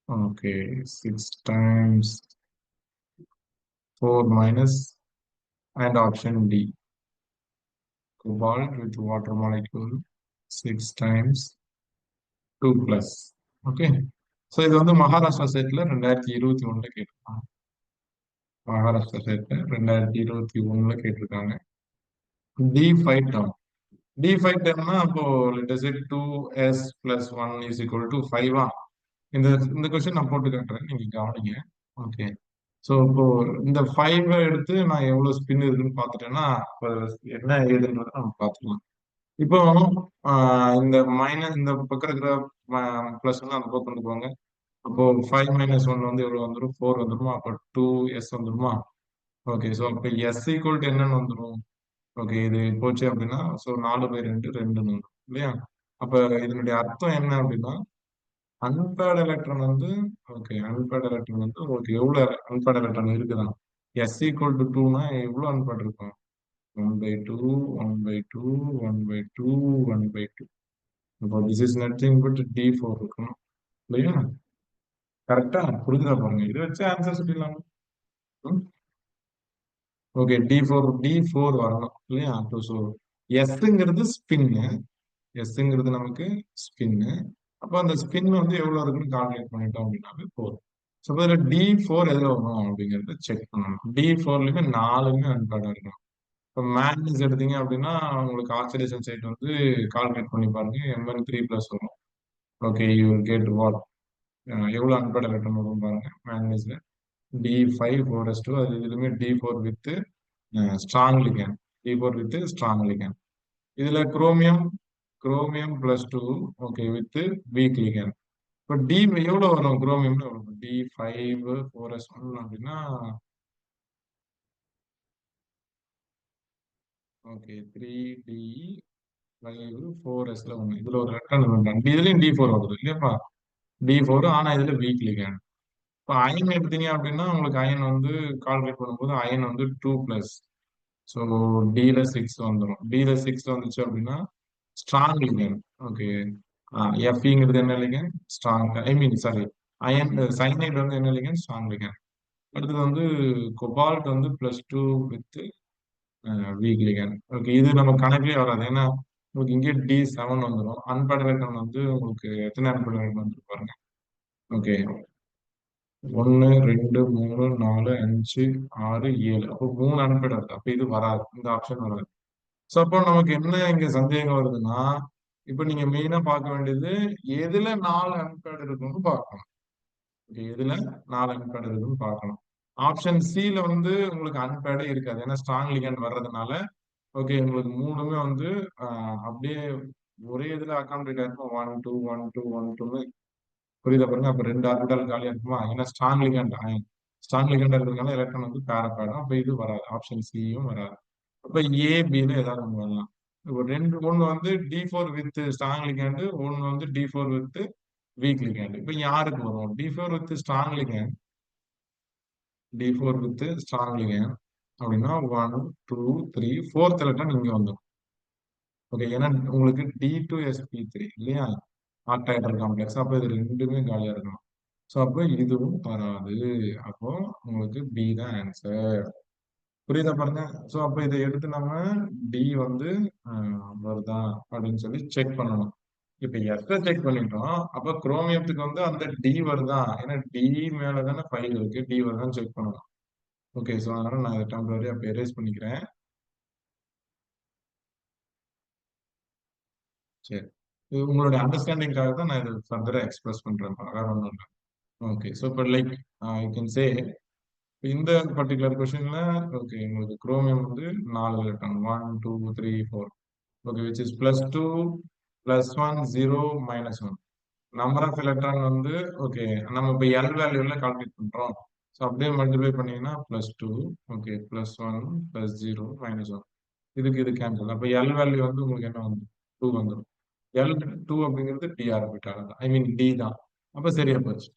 Okay, 6 times 4 minus. And option D cobalt with water molecule 6 times 2 plus. Okay, so இது வந்து மகாராஷ்டிரா செட்ல 2021 கேட்டிருக்காங்க. மகாராஷ்டிரா செட்ல 2021 கேட்டிருக்காங்க. D5 term. D5 termனா அப்போ let us say 2s plus 1 is equal to 5 ஆ? இந்த இந்த question நான் போட்டு காட்டுறேன், நீங்க கவனிங்க. ஓகே, ஸோ இப்போ இந்த 5 எடுத்து நான் எவ்வளவு ஸ்பின் இருக்குன்னு பார்த்துட்டேன்னா அப்ப என்ன ஏதுன்றதை நம்ம பார்த்துக்கலாம். இப்போ இந்த மைனஸ் இந்த பக்கம் இருக்கிற பிளஸ் வந்து அந்த பக்கம் கொண்டு போவாங்க. அப்போ 5 மைனஸ் 1 வந்து எவ்வளவு வந்துடும்? 4 வந்துருமா? அப்போ 2s வந்துருமா? ஓகே, ஸோ அப்போ s ஈக்குவல் டு என்னன்னு வந்துடும்? ஓகே, இது போச்சு அப்படின்னா ஸோ 4/2 2 வந்துடும் இல்லையா? அப்ப இதனுடைய அர்த்தம் என்ன அப்படின்னா அன்பேட் எலக்ட்ரான் வந்து, ஓகே, அன்பேட் எலக்ட்ரான் வந்து உங்களுக்கு எவ்வளவு அன்பேட் எலக்ட்ரான் இருக்குதான்? s ஈக்குவல் டு 2னா எவ்வளவு அன்பேட் இருக்கும்? 1/2 1/2 1/2 1/2. இப்போ this is nothing but D4 இருக்கணும் இல்லையா? கரெக்டா புரிஞ்சுதா பாருங்க, இதை வச்சு ஆன்சர் சொல்லிடலாம். ஓகே, டி ஃபோர் வரணும் இல்லையா? ஸோ எஸ்ங்கிறது ஸ்பின்னு, எஸ்ங்கிறது நமக்கு ஸ்பின்னு. அப்போ அந்த ஸ்பின் வந்து எவ்வளவு இருக்குன்னு கால்குலேட் பண்ணிட்டோம் அப்படின்னாவே போதும். ஸோ இதில் D4 எதுல வரும் அப்படிங்கறத செக் பண்ணணும். D4லயுமே 4மே அன்பேடா இருக்கணும். இப்போ மேக்னஸ் எடுத்தீங்க அப்படின்னா உங்களுக்கு ஆக்சிடேஷன் சைட் வந்து கால்குலேட் பண்ணி பாருங்க, Mn3+ வரும். ஓகே, யூ கெட் வாட் எவ்வளவு அன்பேட் எலக்ட்ரான் வரும் பாருங்க மேக்னஸ்ல. D5 4s2, அது இதுலயுமே D4 with strong ligand, D4 with strong ligand. இதுல chromium +2, okay, with weak ligand. இப்போ டி எவ்வளவு வரும்? குரோமியம் எவ்வளவு? D5 4s1 அப்படின்னா ஓகே 3D5 4sல ஒண்ணு, இதுல ஒரு ரெக்டாங்கிள் வந்து இதுலயும் D4 வருது இல்லையாப்பா? D4, ஆனா இதுல வீக் லிகண்ட். இப்போ அயன் எடுத்தீங்க அப்படின்னா உங்களுக்கு அயன் வந்து கால்குலேட் பண்ணும்போது அயன் வந்து 2+. ஸோ டில 6 வந்துடும். டில 6 வந்துச்சு அப்படின்னா ஸ்ட்ராங் லிகண்ட். ஓகே, எஃப்ங்கிறது என்ன லிகண்ட்? ஸ்ட்ராங், ஐ மீன் சாரி, அயன் சைனைட் வந்து என்ன லிகண்ட்? Strong ligand. அடுத்தது வந்து கொபால்ட் வந்து +2 வித் வீக் லிகண்ட். ஓகே, இது நம்ம கணக்கிலே வராது, ஏன்னா உங்களுக்கு இங்கே D7 வந்துடும். அன்பேட் எலக்ட்ரான் வந்து உங்களுக்கு எத்தனை அன்பேட் எலக்ட்ரான் வந்து பாருங்க. ஓகே, 1 2 3 4 5 6 7, அப்போ 3 அன்பேட் இருக்கு. அப்போ இது வராது, இந்த ஆப்ஷன் வராது. ஸோ அப்போ நமக்கு என்ன இங்க சந்தேகம் வருதுன்னா, இப்போ நீங்க மெயினா பார்க்க வேண்டியது எதுல 4 அன்பேட் இருக்குன்னு பார்க்கணும். எதுல 4 அன்பேட் இருக்குன்னு பார்க்கணும். ஆப்ஷன் சில வந்து உங்களுக்கு அன்பேடே இருக்காது, ஏன்னா ஸ்ட்ராங் லிகண்ட் வர்றதுனால. ஓகே, உங்களுக்கு மூணுமே வந்து அப்படியே ஒரே இதுல அகாமடேட் ஆயிருக்கும். 1 2 1 2 1 2. புரியுதா பாருங்க? அப்ப 2 ஆர்பிட்டால் காலியா இருக்குமா? ஏன்னா ஸ்ட்ராங் லிகண்ட், ஸ்ட்ராங் லிகண்ட் இருக்கிறதுனால எலக்ட்ரான் வந்து பேரப்பேடும். அப்ப இது வராது, ஆப்ஷன் சியும் வராது. அப்ப ஏபில ஏதாவது ஒண்ணு வரலாம். ஒரு ரெண்டு, ஒண்ணு வந்து D4 வித் ஸ்ட்ராங் லிகண்ட், ஒண்ணு வந்து D4 வித் வீக் லிகண்ட். இப்ப யாருக்கு வரும்? D4 with strong ligand D4 with strong ligand அப்படின்னா 1 2 3 4th எலக்ட்ரான் இங்க வந்துடும். ஓகே, ஏன்னா உங்களுக்கு D2sp3 இல்லையா, ஆக்டாஹெட்ரல் காம்ப்ளெக்ஸ். அப்போ இது ரெண்டுமே காலியா இருக்கணும். ஸோ அப்போ இதுவும் வராது. அப்போ உங்களுக்கு பி தான் ஆன்சர். புரியுதா பாருங்க. ஸோ அப்போ இதை எடுத்து நம்ம டி வந்து வருதா அப்படின்னு சொல்லி செக் பண்ணணும். இப்ப எஸ் செக் பண்ணிட்டோம். அப்ப குரோமியத்துக்கு வந்து அந்த டி வருதா, ஏன்னா டி மேல தானே ஃபைல் இருக்கு, டி வருதான்னு செக் பண்ணணும். ஓகே, ஸோ அதனால நான் இதை டெம்பரரி அப்ப எரேஸ் பண்ணிக்கிறேன். சரி, இது உங்களுடைய அண்டர்ஸ்டாண்டிங்காக தான் நான் இதை ஃபர்தரா எக்ஸ்பிரஸ் பண்றேன், வேற ஒன்றும் இல்லை. ஓகே, ஸோ இப்போ லைக் ஐ கேன் சே இந்த பர்டிகுலர் கொஸ்டின்ல ஓகே உங்களுக்கு குரோமியம் வந்து 4 electron 1 2 3 4. Okay, which is +2 +1 0 -1. Number of electron வந்து ஓகே நம்ம இப்போ எல் வேல்யூல கால்குலேட் பண்றோம். ஸோ அப்படியே மல்டிப்ளை பண்ணீங்கன்னா +2 ஓகே +1 +0 -1. இதுக்கு இது கேன்சல். அப்போ எல் வேல்யூ வந்து உங்களுக்கு என்ன வந்து 2 வந்துடும். L2 அப்படிங்கிறது டி ஆர்பிட்டால் தான், ஐ மீன் டி தான். அப்போ சரியா போச்சு.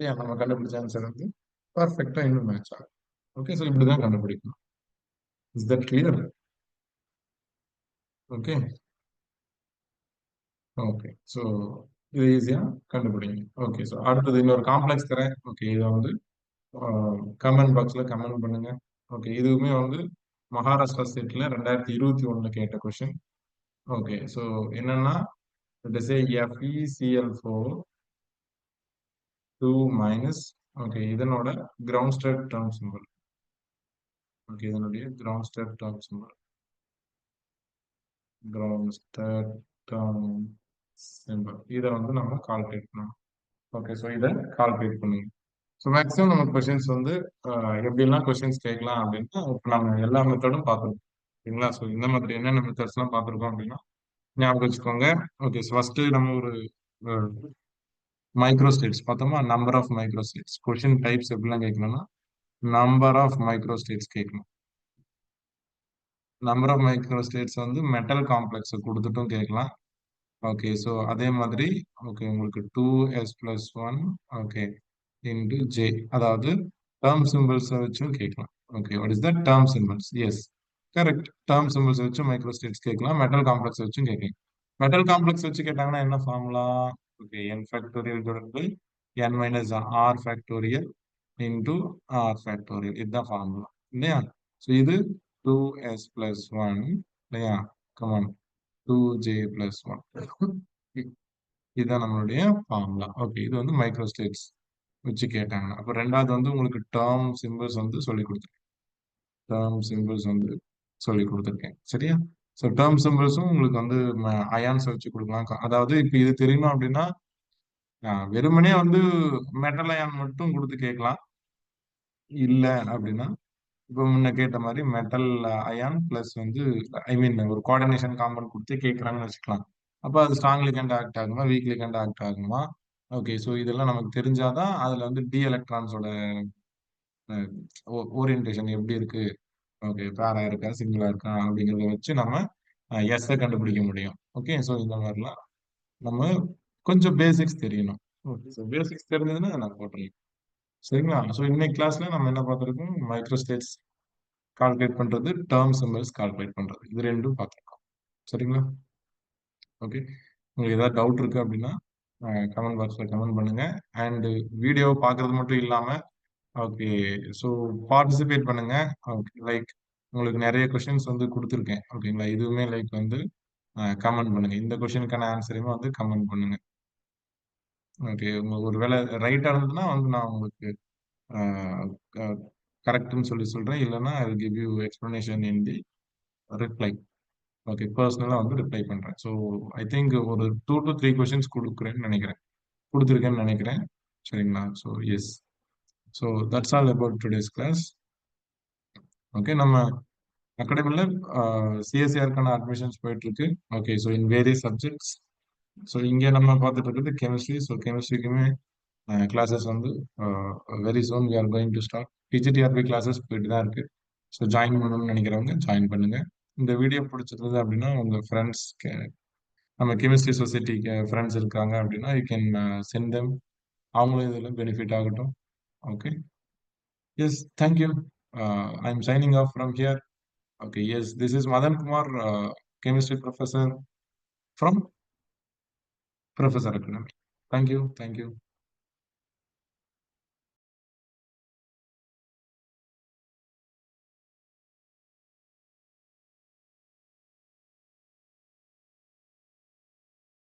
ஏன் நம்ம கண்டுபிடிச்ச ஆன்சர் வந்து பர்ஃபெக்டா இன்னும் மேட்ச் ஆகும். ஓகே, ஸோ இப்படிதான் கண்டுபிடிக்கணும். Is that clear? Okay okay, so இது ஈஸியா கண்டுபிடிங்க. ஓகே, ஸோ அடுத்தது இன்னொரு காம்ப்ளெக்ஸ் தரேன். ஓகே, இதை வந்து கமெண்ட் பாக்ஸ்ல கமெண்ட் பண்ணுங்க. ஓகே, இதுவுமே வந்து மகாராஷ்டிரா ஸ்டேட்ல 2021 கேட்ட கொஸ்டின். ஓகே, ஸோ என்னன்னா FeCl4 2 மைனஸ். ஓகே, இதனோட ground state term symbol. Okay, இதனுடைய ground state term symbol, ground state term symbol இதை வந்து நம்ம கால்குலேட் பண்ணணும். ஓகே, ஸோ இதை கால்குலேட் பண்ணுங்க. ஸோ மேக்ஸிமம் நம்ம கொஸ்டின்ஸ் வந்து எப்படிலாம் கொஸ்டின்ஸ் கேட்கலாம் அப்படின்னா இப்போ நம்ம எல்லா மெத்தடும் பார்த்துருக்கோம் சரிங்களா. ஸோ இந்த மாதிரி என்னென்ன மெத்தட்ஸ்லாம் பார்த்துருக்கோம் அப்படின்னா ஞாபகம் வச்சுக்கோங்க. ஓகே, ஸோ ஃபர்ஸ்ட் நம்ம ஒரு மைக்ரோ ஸ்டேட்ஸ் பார்த்தோமா. Number of micro states question types எப்படிலாம் கேட்கணும்னா நம்பர் ஆஃப் மைக்ரோ ஸ்டேட்ஸ் கேட்கணும். நம்பர் ஆஃப் மைக்ரோ ஸ்டேட்ஸ் வந்து மெட்டல் காம்ப்ளெக்ஸை கொடுத்துட்டும் கேட்கலாம். ஓகே, ஸோ அதே மாதிரி ஓகே உங்களுக்கு 2s+1 ஓகே இன்டு ஜே, அதாவது டேர்ம் சிம்பிள்ஸை வச்சும் கேட்கலாம். Okay, what is the term symbols? Yes correct, term symbols வச்சு மைக்ரோ ஸ்டேட்ஸ் கேட்கலாம், மெட்டல் காம்ப்ளெக்ஸ் வச்சும் கேட்கலாம். மெட்டல் காம்ப்ளெக்ஸ் வச்சு கேட்டாங்கன்னா என்ன ஃபார்முலா? Okay, n factorial divided by n minus R factorial into r factorial, இதுதான் ஃபார்முலா இல்லையா. ஸோ இது 2s+1 இல்லையா, கமான் 2j+1 இதுதான் நம்மளுடைய ஃபார்முலா. ஓகே, இது வந்து மைக்ரோ ஸ்டேட்ஸ் வச்சு கேட்டாங்க. அப்போ ரெண்டாவது வந்து உங்களுக்கு டேர்ம் சிம்பிள்ஸ் வந்து சொல்லி கொடுத்துருக்கேன். டேர்ம் சிம்பிள்ஸ் வந்து சொல்லி கொடுத்துருக்கேன் சரியா. ஸோ டேர்ம் சிம்பிள்ஸும் உங்களுக்கு வந்து அயான்ஸ் வச்சு கொடுக்கலாம். அதாவது இப்போ இது தெரியணும் அப்படின்னா வெறுமனே வந்து மெட்டல் அயான் மட்டும் கொடுத்து கேட்கலாம். இல்லை அப்படின்னா இப்போ முன்ன கேட்ட மாதிரி மெட்டல் அயான் பிளஸ் வந்து ஐ மீன் ஒரு கோஆர்டினேஷன் காம்பவுண்ட் கொடுத்து கேட்குறாங்கன்னு வச்சுக்கலாம். அப்போ அது ஸ்ட்ராங் லிகண்ட் ஆக்ட் ஆகுமா, வீக் லிகண்ட் ஆக்ட் ஆகுமா? ஓகே, ஸோ இதெல்லாம் நமக்கு தெரிஞ்சாதான் அதுல வந்து டி எலக்ட்ரான்ஸோட ஓரியன்டேஷன் எப்படி இருக்கு, ஓகே பேரா இருக்கா சிங்கிளா இருக்கா அப்படிங்கிறத வச்சு நம்ம எஸ் கண்டுபிடிக்க முடியும். ஓகே, ஸோ இந்த மாதிரிலாம் நம்ம கொஞ்சம் பேசிக்ஸ் தெரியணும். ஓகே, ஸோ பேசிக்ஸ் தெரிஞ்சதுன்னா நான் போட்டுருக்கேன் சரிங்களா. ஸோ இன்னைக்கு கிளாஸ்ல நம்ம என்ன பார்த்துருக்கோம், மைக்ரோ ஸ்டேட்ஸ் கால்குலேட் பண்றது, டேர்ம் சிம்பிள்ஸ் கால்குலேட் பண்றது, இது ரெண்டும் பார்த்துருக்கோம் சரிங்களா. ஓகே, உங்களுக்கு ஏதாவது டவுட் இருக்கு அப்படின்னா கமெண்ட் பாக்ஸ்ல கமெண்ட் பண்ணுங்க. அண்ட் வீடியோ பார்க்கறது மட்டும் இல்லாம ஓகே ஸோ பார்ட்டிசிபேட் பண்ணுங்க. ஓகே, லைக் உங்களுக்கு நிறைய கொஸ்டின்ஸ் வந்து கொடுத்துருக்கேன் ஓகேங்களா. இதுவுமே லைக் வந்து கமெண்ட் பண்ணுங்க. இந்த கொஸ்டினுக்கான ஆன்சரையுமே வந்து கமெண்ட் பண்ணுங்க. ஓகே, உங்களுக்கு ஒரு வேலை ரைட்டா இருந்ததுன்னா வந்து நான் உங்களுக்கு கரெக்ட்னு சொல்லி சொல்றேன். இல்லைன்னா ஐ will give you explanation in the reply. Okay, பர்சனலா வந்து ரிப்ளை பண்றேன். ஸோ ஐ திங்க் ஒரு 2 to 3 கொஸ்டின்ஸ் கொடுக்குறேன்னு நினைக்கிறேன், கொடுத்துருக்கேன்னு நினைக்கிறேன் சரிங்களா. So yes, so that's all about today's class. Okay, நம்ம அகாடமில சிஎஸ்சிஆருக்கான அட்மிஷன்ஸ் போயிட்டு இருக்கு. Okay, so in various subjects. So இங்கே நம்ம பார்த்துட்டு இருக்கிறது கெமிஸ்ட்ரி. ஸோ கெமிஸ்ட்ரிக்குமே கிளாஸஸ் வந்து very soon we are going to start. PGTRB classes போயிட்டு தான் இருக்கு. ஸோ ஜாயின் பண்ணணும்னு நினைக்கிறவங்க ஜாயின் பண்ணுங்க. இந்த வீடியோ பிடிச்சிருந்தது அப்படின்னா உங்க ஃப்ரெண்ட்ஸ், நம்ம கெமிஸ்ட்ரி சொசைட்டிக்கு ஃப்ரெண்ட்ஸ் இருக்காங்க அப்படின்னா யூ கேன் சென்ட் தெம், அவங்களும் இதில் பெனிஃபிட் ஆகட்டும். Okay, Yes, thank you. I'm signing off from here. Okay, yes, this is Madan Kumar, chemistry professor from Professor Academy. Thank you. Thank you.